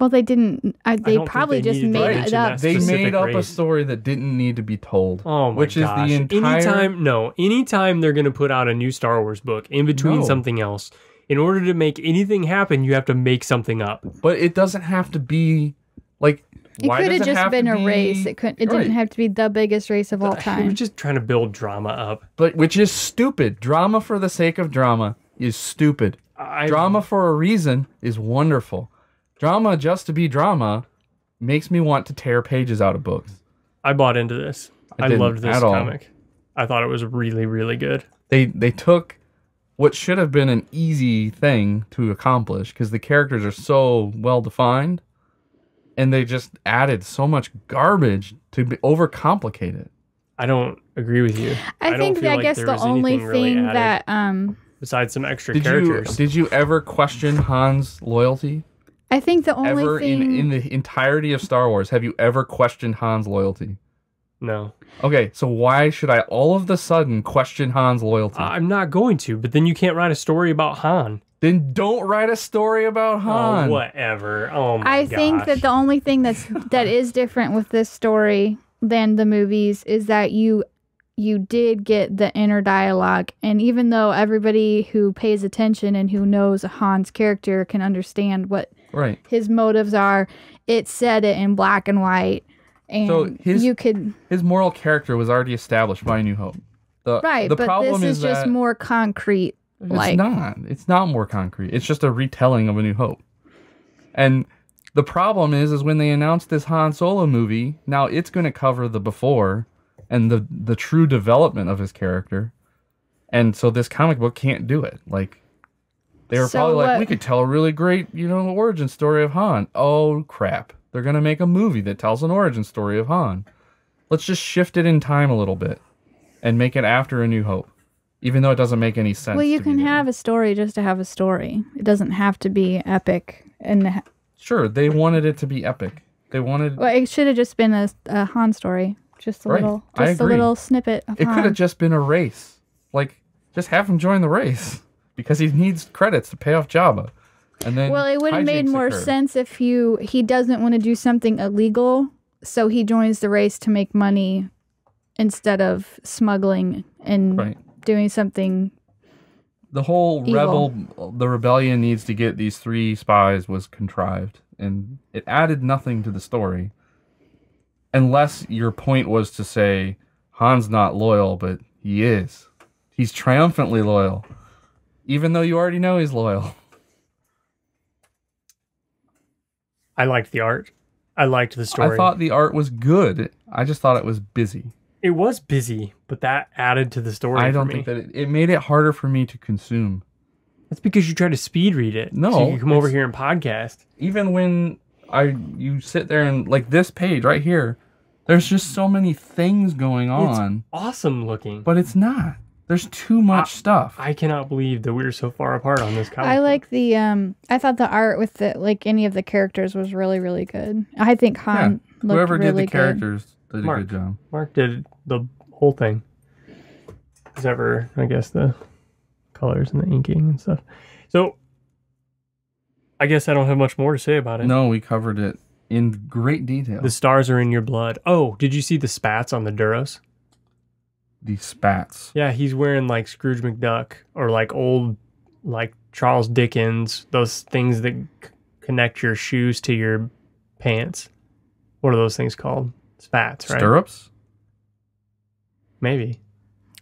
Well, they didn't. They probably just made it up. They made up a story that didn't need to be told. Oh my which gosh. Is the entire... Anytime they're going to put out a new Star Wars book in between something else, in order to make anything happen, you have to make something up. But it doesn't have to be like. It could have just been a race. It didn't have to be the biggest race of all time. We're just trying to build drama up. But which is stupid. Drama for the sake of drama is stupid. Drama for a reason is wonderful. Drama just to be drama makes me want to tear pages out of books. I bought into this. I loved this comic. I thought it was really, really good. They took what should have been an easy thing to accomplish because the characters are so well defined, and they just added so much garbage to overcomplicate it. I don't agree with you. I guess the only thing that besides some extra characters. Did you ever question Han's loyalty? I think the only thing in the entirety of Star Wars, have you ever questioned Han's loyalty? No. Okay, so why should I all of a sudden question Han's loyalty? I'm not going to, but then you can't write a story about Han. Then don't write a story about Han. Oh, whatever. Oh my gosh. I think that the only thing that is different with this story than the movies is that you did get the inner dialogue, and even though everybody who pays attention and who knows Han's character can understand what his motives are, it said it in black and white. And so his moral character was already established by New Hope. The but problem this is just more concrete. It's not more concrete. It's just a retelling of A New Hope. And the problem is when they announced this Han Solo movie, now it's going to cover the before and the true development of his character. And so this comic book can't do it. Like, they were probably like, we could tell a really great, origin story of Han. Oh, crap. They're going to make a movie that tells an origin story of Han. Let's just shift it in time a little bit and make it after A New Hope, even though it doesn't make any sense. Well, you can have a story just to have a story. It doesn't have to be epic. Sure, they wanted it to be epic. Well, it should have just been a Han story. Just a little snippet of Han. It could have just been a race. Like, just have him join the race because he needs credits to pay off Jabba. And then it would have made more sense if he doesn't want to do something illegal, so he joins the race to make money instead of smuggling and doing something. The whole the rebellion needs to get these 3 spies was contrived, and it added nothing to the story. Unless your point was to say Han's not loyal, but he is. He's triumphantly loyal, even though you already know he's loyal. I liked the art. I liked the story. I thought the art was good. I just thought it was busy. It was busy, but that added to the story. I don't think that it made it harder for me to consume. That's because you tried to speed read it. No, so you can come over here and podcast. Even when you sit there and like this page right here, there's just so many things going on. It's awesome looking, but it's not. There's too much stuff. I cannot believe that we're so far apart on this comic. I like the I thought the art with any of the characters was really, really good. I think Han looked whoever really did the good. characters did a good job. Mark did the whole thing. Except for, I guess, the colors and the inking and stuff. So I guess I don't have much more to say about it. No, we covered it in great detail. The stars are in your blood. Oh, did you see the spats on the Duros? The spats. Yeah, he's wearing like Scrooge McDuck or like old like Charles Dickens, those things that connect your shoes to your pants. What are those things called? Spats, right? Stirrups? Maybe.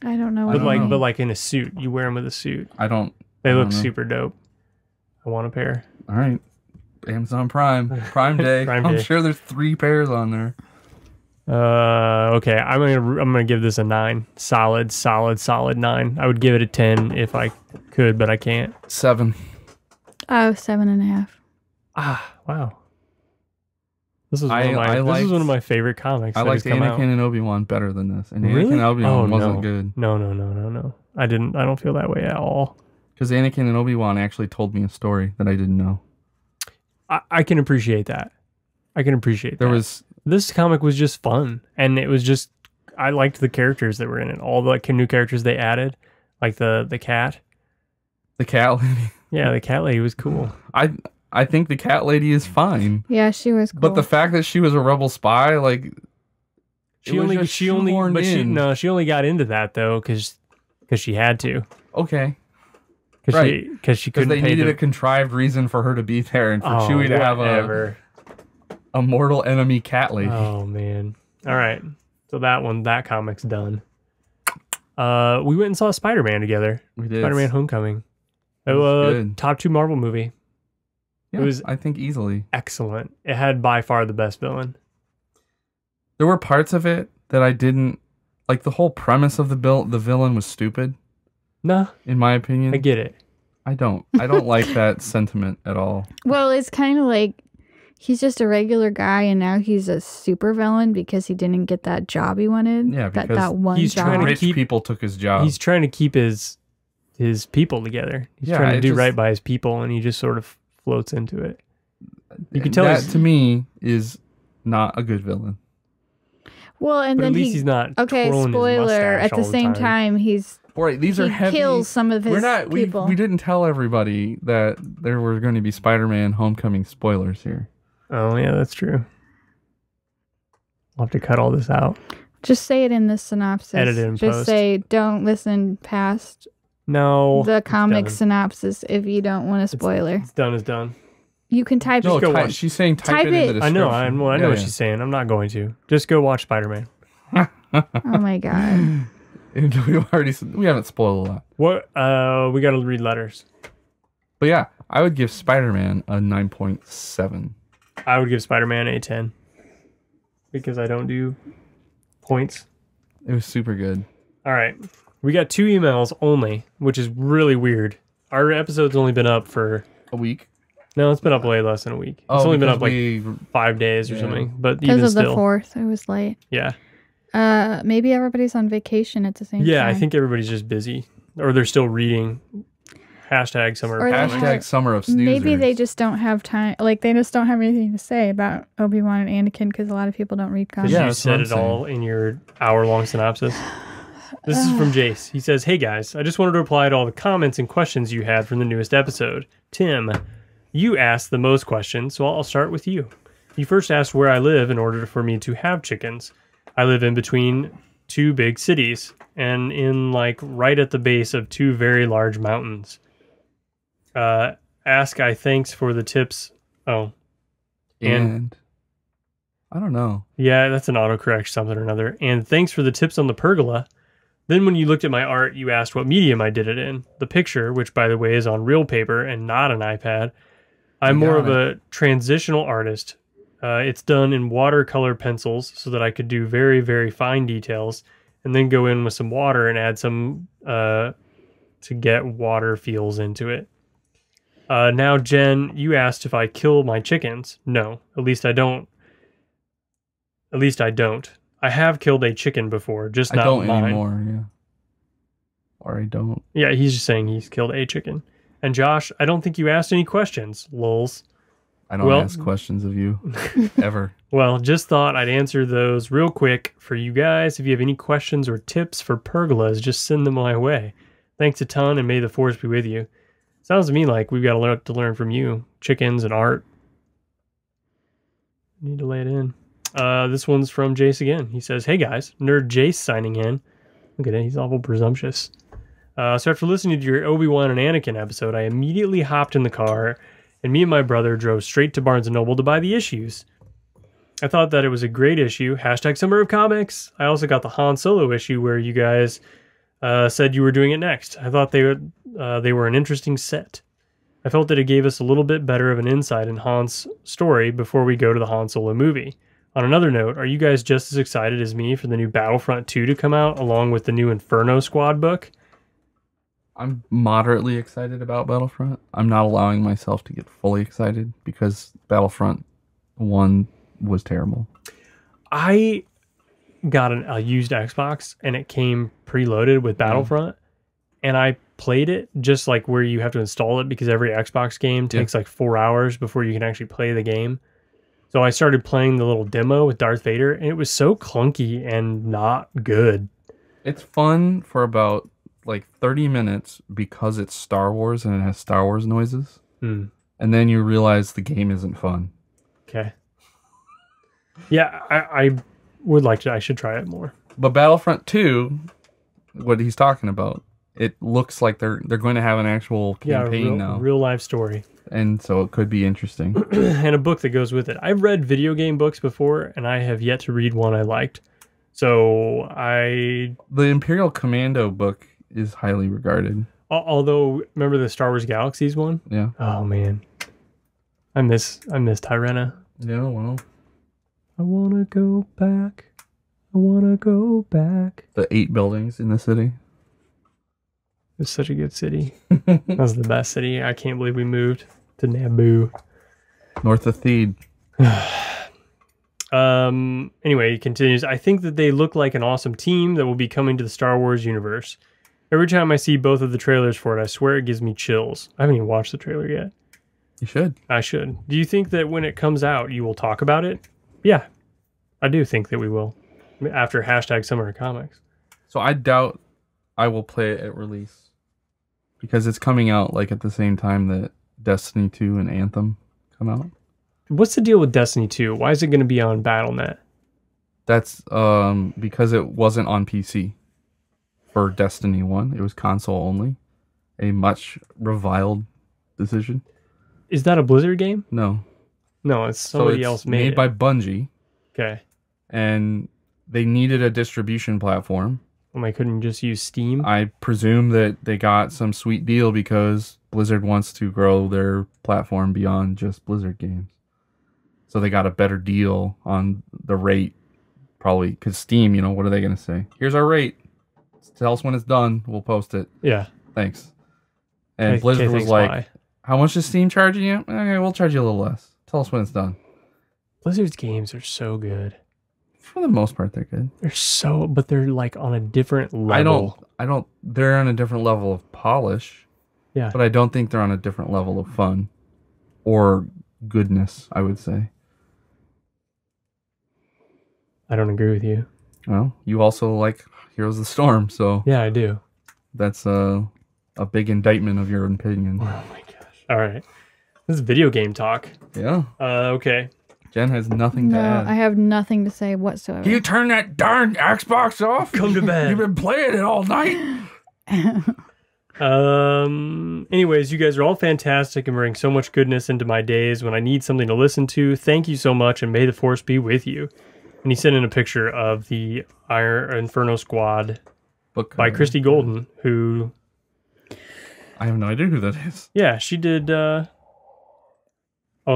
I don't know. But like in a suit. You wear them with a suit. They look super dope. I want a pair. All right. Amazon Prime Day. I'm sure there's 3 pairs on there. Okay, I'm gonna give this a 9. Solid 9. I would give it a 10 if I could, but I can't. 7. Oh, 7.5. Ah, wow. This is one of my favorite comics. I liked Anakin and Obi-Wan better than this, and Anakin and Obi-Wan wasn't good. No. I don't feel that way at all. Because Anakin and Obi-Wan actually told me a story that I didn't know. I can appreciate that. This comic was just fun, and it was just I liked the characters that were in it. All the new characters they added, like the cat. The cat lady. Yeah, the cat lady was cool. I think the cat lady is fine. Yeah, she was cool. But the fact that she was a rebel spy, like she only got into that though because she had to. Okay. Because she couldn't. They needed a contrived reason for her to be there and for Chewie to have a mortal enemy cat lady. Oh man! All right, so that comic's done. We went and saw Spider-Man together. We did. Spider-Man: Homecoming. It was was top 2 Marvel movie. Yeah, it was, I think, easily excellent. It had by far the best villain. There were parts of it that I didn't like. The whole premise of the villain was stupid. No, in my opinion, I get it. I don't like that sentiment at all. Well, it's kind of like he's just a regular guy, and now he's a super villain because he didn't get that job he wanted. Yeah, because that one job. Rich people took his job. He's trying to keep his people together. He's trying to do right by his people, and he just sort of floats into it. You can tell that to me is not a good villain. Well, and but then at least he's not. Okay, spoiler. At the same time, he's. Right, these are heavy. Kills some of his people. We didn't tell everybody that there were going to be Spider-Man Homecoming spoilers here. Oh yeah, that's true. I'll have to cut all this out. Just say it in the synopsis. Edit it in Just post. say don't listen past the comic synopsis if you don't want a spoiler. It's done. It's done. You can type no, it. She's saying type it in the description. I know what she's saying. I'm not going to. Just go watch Spider-Man. Oh my god. We haven't spoiled a lot. What? We got to read letters. But yeah, I would give Spider-Man a 9.7. I would give Spider-Man a 10 because I don't do points. It was super good. All right, we got 2 emails only, which is really weird. Our episode's only been up for a week. No, it's been up way less than a week. It's only been up like 5 days or something. But even because of still, the 4th, it was late. Yeah. Maybe everybody's on vacation at the same time. Yeah, I think everybody's just busy, or they're still reading. Hashtag summer. Hashtag summer of snoozers. Maybe they just don't have time. Like they just don't have anything to say about Obi-Wan and Anakin because a lot of people don't read comics. Yeah, you said it all in your hour-long synopsis. This is from Jace. He says, "Hey guys, I just wanted to reply to all the comments and questions you had from the newest episode. Tim, you asked the most questions, so I'll start with you. You first asked where I live in order for me to have chickens. I live in between 2 big cities and in like right at the base of 2 very large mountains. Thanks for the tips. Oh. And I don't know. Yeah, that's an autocorrect something or another. And thanks for the tips on the pergola. Then when you looked at my art, you asked what medium I did it in. The picture, which by the way is on real paper and not an iPad. I'm more of a transitional artist. It's done in watercolor pencils so that I could do very, very fine details and then go in with some water and add some to get water feels into it. Now, Jen, you asked if I kill my chickens. No, at least I don't. I have killed a chicken before, just not mine. I don't anymore, yeah. Or I don't. Yeah, he's just saying he's killed a chicken. And Josh, I don't think you asked any questions, lols. I don't ask questions of you, ever. Well, just thought I'd answer those real quick for you guys. If you have any questions or tips for pergolas, just send them my way. Thanks a ton, and may the force be with you. Sounds to me like we've got a lot to learn from you. Chickens and art. Need to lay it in. This one's from Jace again. He says, "Hey guys, Nerd Jace signing in." Look at it, he's awful presumptuous. So after listening to your Obi-Wan and Anakin episode, I immediately hopped in the car, and me and my brother drove straight to Barnes & Noble to buy the issues. I thought that it was a great issue. Hashtag Summer of Comics. I also got the Han Solo issue where you guys said you were doing it next. I thought they were an interesting set. I felt that it gave us a little bit better of an insight in Han's story before we go to the Han Solo movie. On another note, are you guys just as excited as me for the new Battlefront 2 to come out, along with the new Inferno Squad book? I'm moderately excited about Battlefront. I'm not allowing myself to get fully excited because Battlefront 1 was terrible. I got a used Xbox, and it came preloaded with Battlefront, and I played it, just like where you have to install it because every Xbox game takes like 4 hours before you can actually play the game. So I started playing the little demo with Darth Vader, and it was so clunky and not good. It's fun for about like 30 minutes because it's Star Wars and it has Star Wars noises. And then you realize the game isn't fun. Okay. Yeah, I would like to. I should try it more. But Battlefront 2, what he's talking about, it looks like they're going to have an actual campaign now. Real life story. And so it could be interesting. And a book that goes with it. I've read video game books before, and I have yet to read one I liked. So The Imperial Commando book is highly regarded. Although, remember the Star Wars Galaxies one? Yeah. Oh, man. I miss Tyrena. Yeah, well. I want to go back. I want to go back. The 8 buildings in the city. It's such a good city. That was the best city. I can't believe we moved to Naboo. North of Theed. Anyway, he continues. I think that they look like an awesome team that will be coming to the Star Wars universe. Every time I see both of the trailers for it, I swear it gives me chills. I haven't even watched the trailer yet. You should. I should. Do you think that when it comes out, you will talk about it? Yeah, I do think that we will. After #SummerComics. So I doubt I will play it at release. Because it's coming out like at the same time that Destiny 2 and Anthem come out. What's the deal with Destiny 2? Why is it going to be on Battle.net? That's because it wasn't on PC for Destiny 1. It was console only. A much reviled decision. Is that a Blizzard game? No. No, it's somebody else made it. Made by Bungie. Okay. And they needed a distribution platform. Well, I couldn't just use Steam? I presume that they got some sweet deal because Blizzard wants to grow their platform beyond just Blizzard games. So they got a better deal on the rate, probably, because Steam, what are they going to say? Here's our rate. Tell us when it's done. We'll post it. Yeah. Thanks. And Blizzard was like, bye. How much is Steam charging you? Okay, we'll charge you a little less. Tell us when it's done. Blizzard's games are so good. For the most part, they're good. But they're like on a different level. They're on a different level of polish. Yeah. But I don't think they're on a different level of fun or goodness, I would say. I don't agree with you. Well, you also like Heroes of the Storm, so... Yeah, I do. That's a big indictment of your opinion. Oh my gosh. All right. This is video game talk. Yeah. Okay. Jen has nothing to add. I have nothing to say whatsoever. Can you turn that darn Xbox off? Come to bed. You've been playing it all night. Anyways, you guys are all fantastic and bring so much goodness into my days when I need something to listen to. Thank you so much, and may the force be with you. And he sent in a picture of the Inferno Squad book by Christy Golden, who... I have no idea who that is. Yeah, she did... Oh,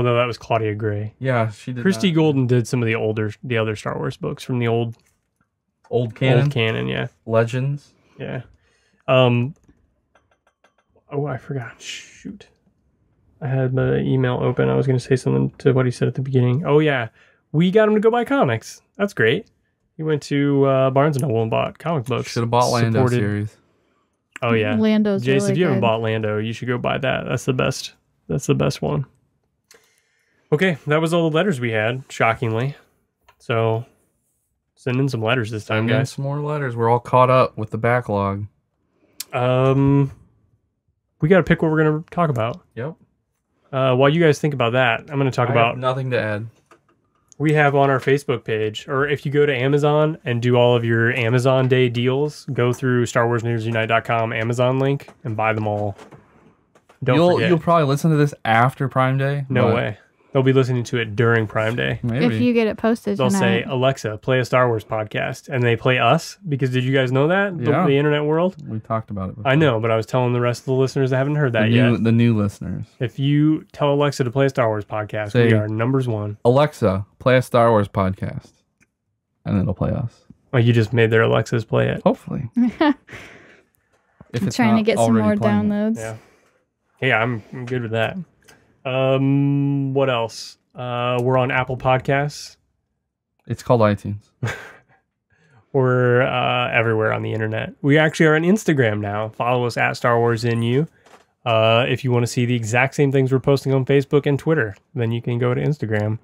no, that was Claudia Gray. Yeah, she did. Christy Golden did some of the other Star Wars books from the old canon. Old canon, yeah. Legends. Yeah. Oh, I forgot. Shoot. I had my email open. I was going to say something to what he said at the beginning. Oh, yeah. We got him to go buy comics. That's great. He went to Barnes & Noble and bought comic books. Should have bought Lando series. Oh, yeah. Lando's Jason, really if you haven't good. bought Lando, you should go buy that. That's the best. That's the best one. Okay, that was all the letters we had, shockingly. So, send in some letters this time, guys. Some more letters. We're all caught up with the backlog. We got to pick what we're going to talk about. Yep. While you guys think about that, I'm going to talk I about... have nothing to add. We have on our Facebook page, or if you go to Amazon and do all of your Amazon Day deals, go through StarWarsNewsUnite.com Amazon link and buy them all. Don't forget. You'll probably listen to this after Prime Day. No way. They'll be listening to it during Prime Day. Maybe. If you get it posted They'll tonight. say, Alexa, play a Star Wars podcast. And they play us, because did you guys know that? Yeah. The internet world? We talked about it before. I know, but I was telling the rest of the listeners that haven't heard that yet. The new listeners. If you tell Alexa to play a Star Wars podcast, Say, we are numbers one. Alexa, play a Star Wars podcast. And it'll play us. Oh, you just made their Alexas play it. Hopefully. If it's Trying to not get some already more playing. downloads. Yeah. Yeah, I'm good with that. What else? We're on Apple Podcasts. It's called iTunes. We're everywhere on the internet. We actually are on Instagram now. Follow us at starwarsNU. If you want to see the exact same things we're posting on Facebook and Twitter, then you can go to Instagram.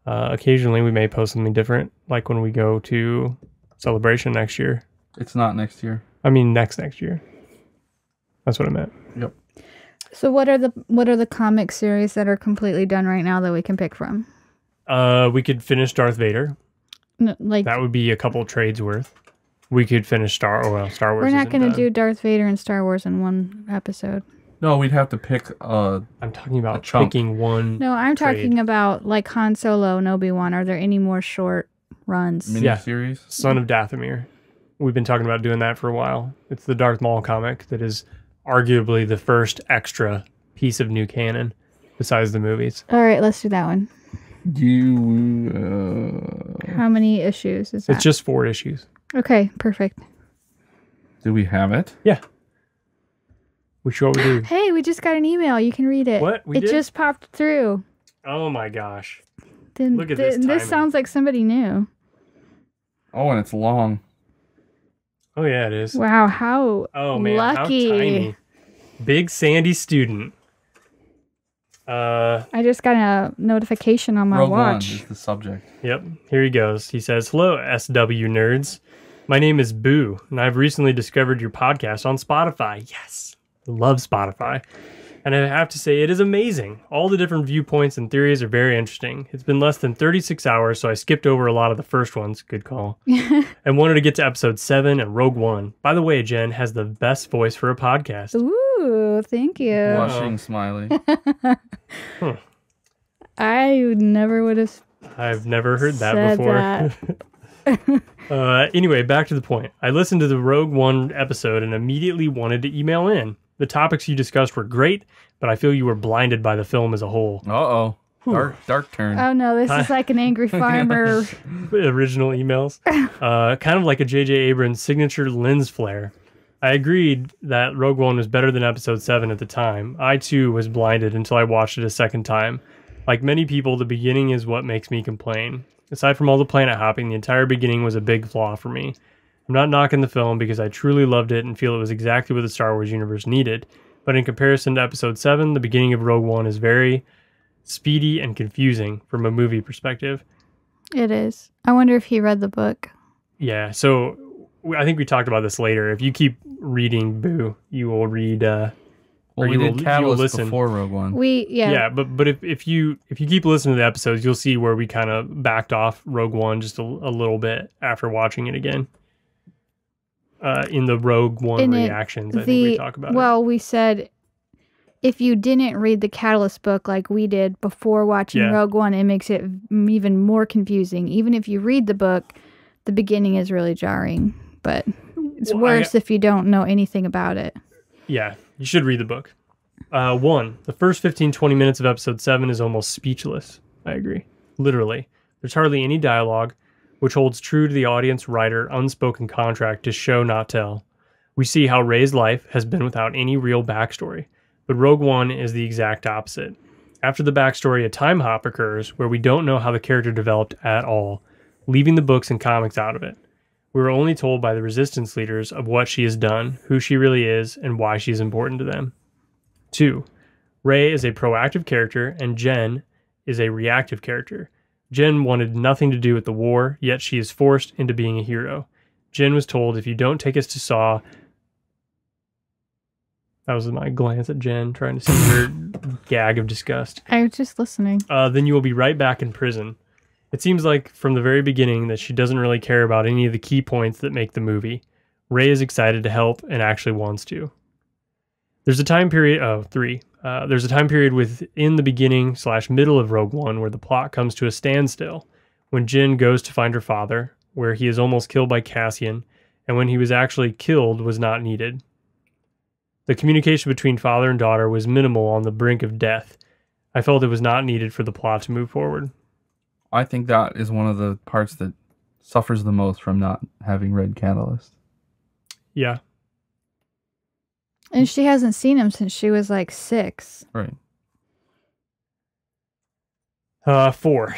Occasionally, we may post something different, like when we go to Celebration next year. It's not next year. I mean, next year. That's what I meant. Yep. So what are the comic series that are completely done right now that we can pick from? We could finish Darth Vader. No, like That would be a couple trades worth. We could finish Star Wars. we're not going to do Darth Vader and Star Wars in one episode. No, we'd have to pick. I'm talking about chunk. picking one. No, I'm trade. talking about like Han Solo and Obi-Wan. Are there any more short runs? Miniseries. Son of Dathomir. We've been talking about doing that for a while. It's the Darth Maul comic that is arguably the first extra piece of new canon besides the movies. All right, let's do that one. How many issues is that? It's just 4 issues. Okay, perfect. Do we have it? Yeah. We sure we do. Hey, we just got an email. You can read it. What? We it did? just popped through. Oh my gosh. Look at this This timing. sounds like somebody new. Oh, and it's long. Oh yeah, it is. Wow, how man, lucky. how tiny. Big Sandy student. I just got a notification on my Rogue watch. One is the subject. Yep, here he goes. He says, "Hello, SW nerds. My name is Boo, and I've recently discovered your podcast on Spotify. Yes, I love Spotify. And I have to say, it is amazing. All the different viewpoints and theories are very interesting. It's been less than 36 hours, so I skipped over a lot of the first ones. Good call. And wanted to get to episode 7 and Rogue One. By the way, Jen has the best voice for a podcast. Ooh, thank you. Blushing smiley. I never would have I've never heard that said before. that. Anyway, back to the point. I listened to the Rogue One episode and immediately wanted to email in. The topics you discussed were great, but I feel you were blinded by the film as a whole. Uh-oh. Dark turn. Oh no, this is like an angry farmer. Original emails. Kind of like a J.J. Abrams signature lens flare. I agreed that Rogue One was better than Episode 7 at the time. I, too, was blinded until I watched it a second time. Like many people, the beginning is what makes me complain. Aside from all the planet hopping, the entire beginning was a big flaw for me. I'm not knocking the film because I truly loved it and feel it was exactly what the Star Wars universe needed. But in comparison to Episode 7, the beginning of Rogue One is very speedy and confusing from a movie perspective. It is. I wonder if he read the book. Yeah, so I think we talked about this later. If you keep reading Boo, you will read. We did Catalyst before Rogue One. Yeah, but if you keep listening to the episodes, you'll see where we kind of backed off Rogue One just a little bit after watching it again. In the Rogue One reactions, I think we talk about it. Well, we said if you didn't read the Catalyst book like we did before watching Rogue One, it makes it even more confusing. Even if you read the book, the beginning is really jarring, but it's worse if you don't know anything about it. Yeah, you should read the book. The first 15-20 minutes of episode 7 is almost speechless. I agree. Literally. There's hardly any dialogue, which holds true to the audience-writer unspoken contract to show, not tell. We see how Rey's life has been without any real backstory, but Rogue One is the exact opposite. After the backstory, a time hop occurs where we don't know how the character developed at all, leaving the books and comics out of it. We were only told by the resistance leaders of what she has done, who she really is, and why she's important to them. 2. Rey is a proactive character, and Jen is a reactive character. Jen wanted nothing to do with the war, yet she is forced into being a hero. Jen was told, if you don't take us to Saw... That was my glance at Jen, trying to see her gag of disgust. I was just listening. Then you will be right back in prison. It seems like from the very beginning that she doesn't really care about any of the key points that make the movie. Rey is excited to help and actually wants to. There's a time period... 3. There's a time period within the beginning/middle of Rogue One where the plot comes to a standstill, when Jyn goes to find her father, where he is almost killed by Cassian, and when he was actually killed was not needed. The communication between father and daughter was minimal on the brink of death. I felt it was not needed for the plot to move forward. I think that is one of the parts that suffers the most from not having read Catalyst. Yeah. And she hasn't seen him since she was like 6. Right. 4.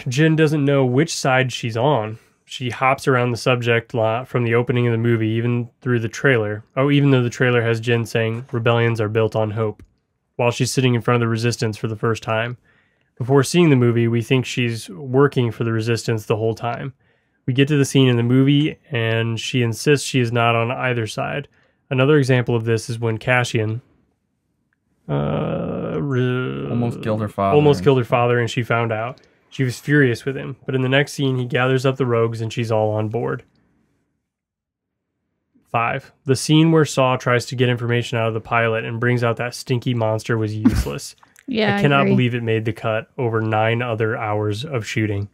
Jyn doesn't know which side she's on. She hops around the subject lot from the opening of the movie, even through the trailer. Even though the trailer has Jyn saying, "Rebellions are built on hope," while she's sitting in front of the Resistance for the first time. Before seeing the movie, we think she's working for the Resistance the whole time. We get to the scene in the movie, and she insists she is not on either side. Another example of this is when Cassian almost killed her father, and she found out. She was furious with him, but in the next scene, he gathers up the rogues, and she's all on board. 5. The scene where Saw tries to get information out of the pilot and brings out that stinky monster was useless. Yeah, I cannot agree. believe it made the cut over 9 other hours of shooting.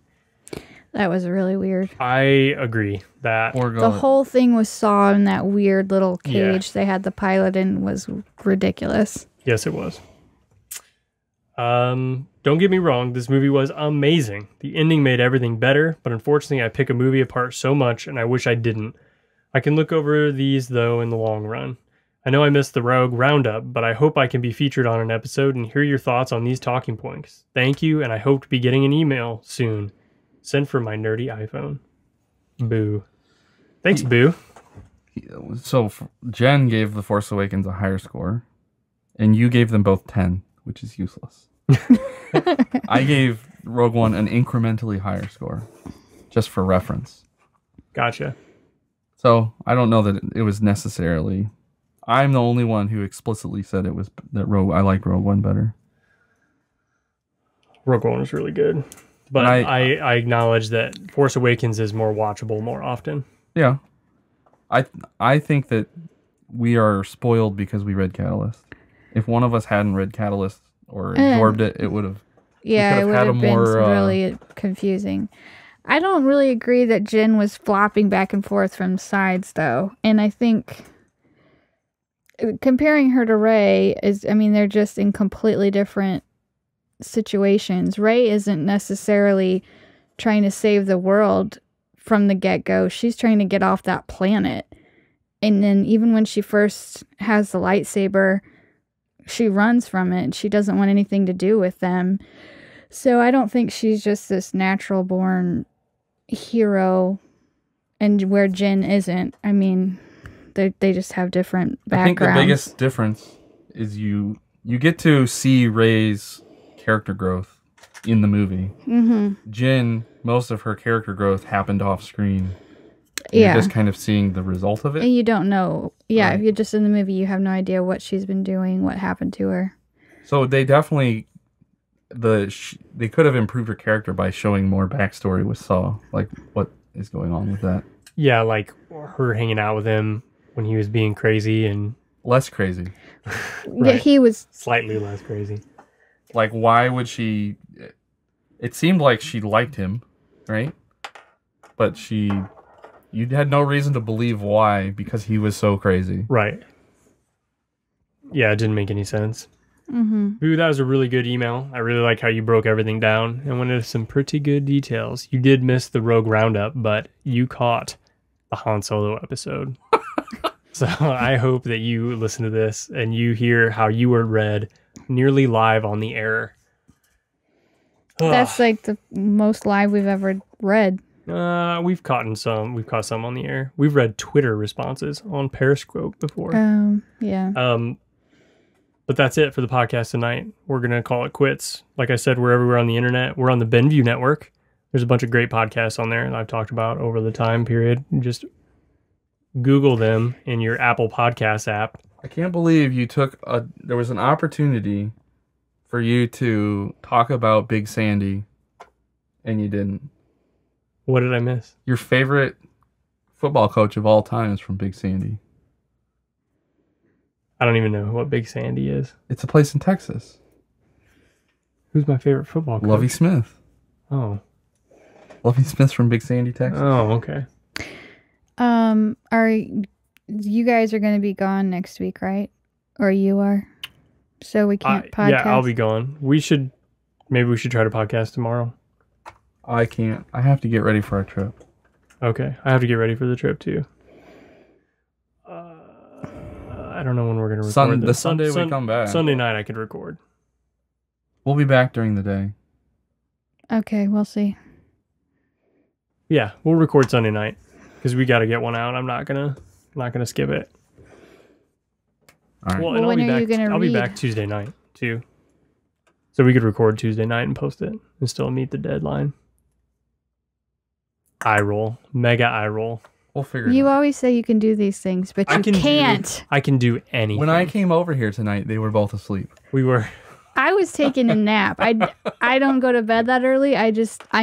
That was really weird. I agree that The whole thing was Saw in that weird little cage they had the pilot in was ridiculous. Yes, it was. Don't get me wrong, this movie was amazing. The ending made everything better, but unfortunately I pick a movie apart so much and I wish I didn't. I can look over these though in the long run. I know I missed the Rogue Roundup, but I hope I can be featured on an episode and hear your thoughts on these talking points. Thank you, and I hope to be getting an email soon. Sent from my nerdy iPhone. Boo. Thanks, Boo. So Jen gave The Force Awakens a higher score, and you gave them both 10, which is useless. I gave Rogue One an incrementally higher score, just for reference. Gotcha. So I don't know that it was necessarily. I'm the only one who explicitly said it was that I like Rogue One better. Rogue One was really good, but I acknowledge that Force Awakens is more watchable more often. Yeah, I think that we are spoiled because we read Catalyst. If one of us hadn't read Catalyst or absorbed it, it would have. Yeah, it would have been really confusing. I don't really agree that Jyn was flopping back and forth from sides, though. And I think comparing her to Rey they're just in completely different situations. Rey isn't necessarily trying to save the world from the get-go. She's trying to get off that planet. And then even when she first has the lightsaber, she runs from it. She doesn't want anything to do with them. So I don't think she's just this natural-born hero, and where Jyn isn't. I mean, they just have different backgrounds. I think the biggest difference is you get to see Rey's character growth in the movie. Mm-hmm. Jyn, most of her character growth happened off screen. Yeah. You're just kind of seeing the result of it. And you don't know. Yeah, Right. If you're just in the movie, you have no idea what she's been doing, what happened to her. So they definitely they could have improved her character by showing more backstory with Saw, like what is going on with that. Yeah, like her hanging out with him when he was being crazy and Less crazy. Right. Yeah, he was slightly less crazy. Like, why would she? It seemed like she liked him, right? But you had no reason to believe why, because he was so crazy. Right. Yeah, it didn't make any sense. Mm-hmm. Boo, that was a really good email. I really like how you broke everything down and went into some pretty good details. You did miss the Rogue Roundup, but you caught the Han Solo episode. So I hope that you listen to this and you hear how you were read nearly live on the air. That's like the most live we've ever read. We've caught some on the air. We've read Twitter responses on Periscope before. Yeah. But that's it for the podcast tonight. We're going to call it quits. Like I said, we're everywhere on the internet. We're on the BenView network. There's a bunch of great podcasts on there that I've talked about over the time period. Just Google them in your Apple Podcast app. I can't believe you there was an opportunity for you to talk about Big Sandy, and you didn't. What did I miss? Your favorite football coach of all time is from Big Sandy. I don't even know what Big Sandy is. It's a place in Texas. Who's my favorite football coach? Lovie Smith. Oh. Lovie Smith from Big Sandy, Texas. Oh, okay. Are you guys are going to be gone next week, right? Or you are? So we can't podcast? Yeah, I'll be gone. Maybe we should try to podcast tomorrow. I can't. I have to get ready for our trip. Okay. I have to get ready for the trip too. I don't know when we're going to record. The Sunday we come back. Sunday night I could record. We'll be back during the day. Okay, we'll see. Yeah, we'll record Sunday night because we got to get one out. I'm not gonna skip it. All right. Well, Well, and when I'll be are back. you gonna I'll be read? back Tuesday night too, so we could record Tuesday night and post it and still meet the deadline. Eye roll, mega eye roll. We'll figure it You out. always say you can do these things, but you can't. I can do anything. When I came over here tonight, they were both asleep. We were. I was taking a nap. I don't go to bed that early. I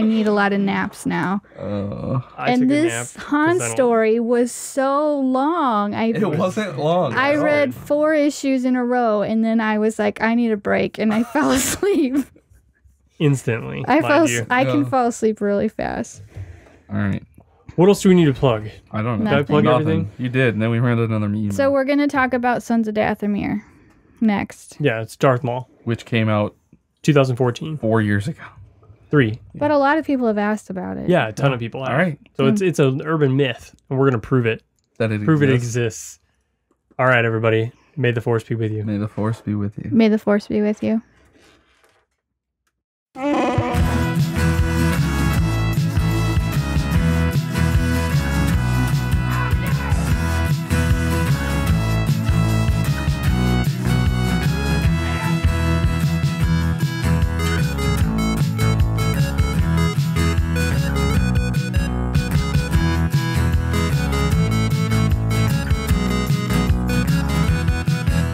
need a lot of naps now. I And took a this nap 'cause Han I don't- story was so long. It wasn't long. I read 4 issues in a row, and then I was like, I need a break, and I fell asleep. instantly. I Yeah. can fall asleep really fast. All right. What else do we need to plug? I don't know. Did I plug Nothing. everything? You did, and then we ran into another email. So we're gonna talk about Sons of Dathomir next. Yeah, it's Darth Maul, which came out 2014. 4 years ago. 3. But a lot of people have asked about it. Yeah, a ton of people have. All right. So it's an urban myth, and we're gonna prove it. That it Prove it exists. exists. All right, everybody. May the force be with you. May the force be with you. May the force be with you.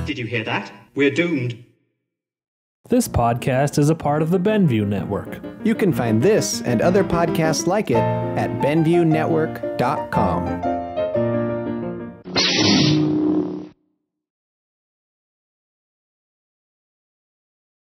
Did you hear that? We're doomed. This podcast is a part of the BenView Network. You can find this and other podcasts like it at BenViewNetwork.com.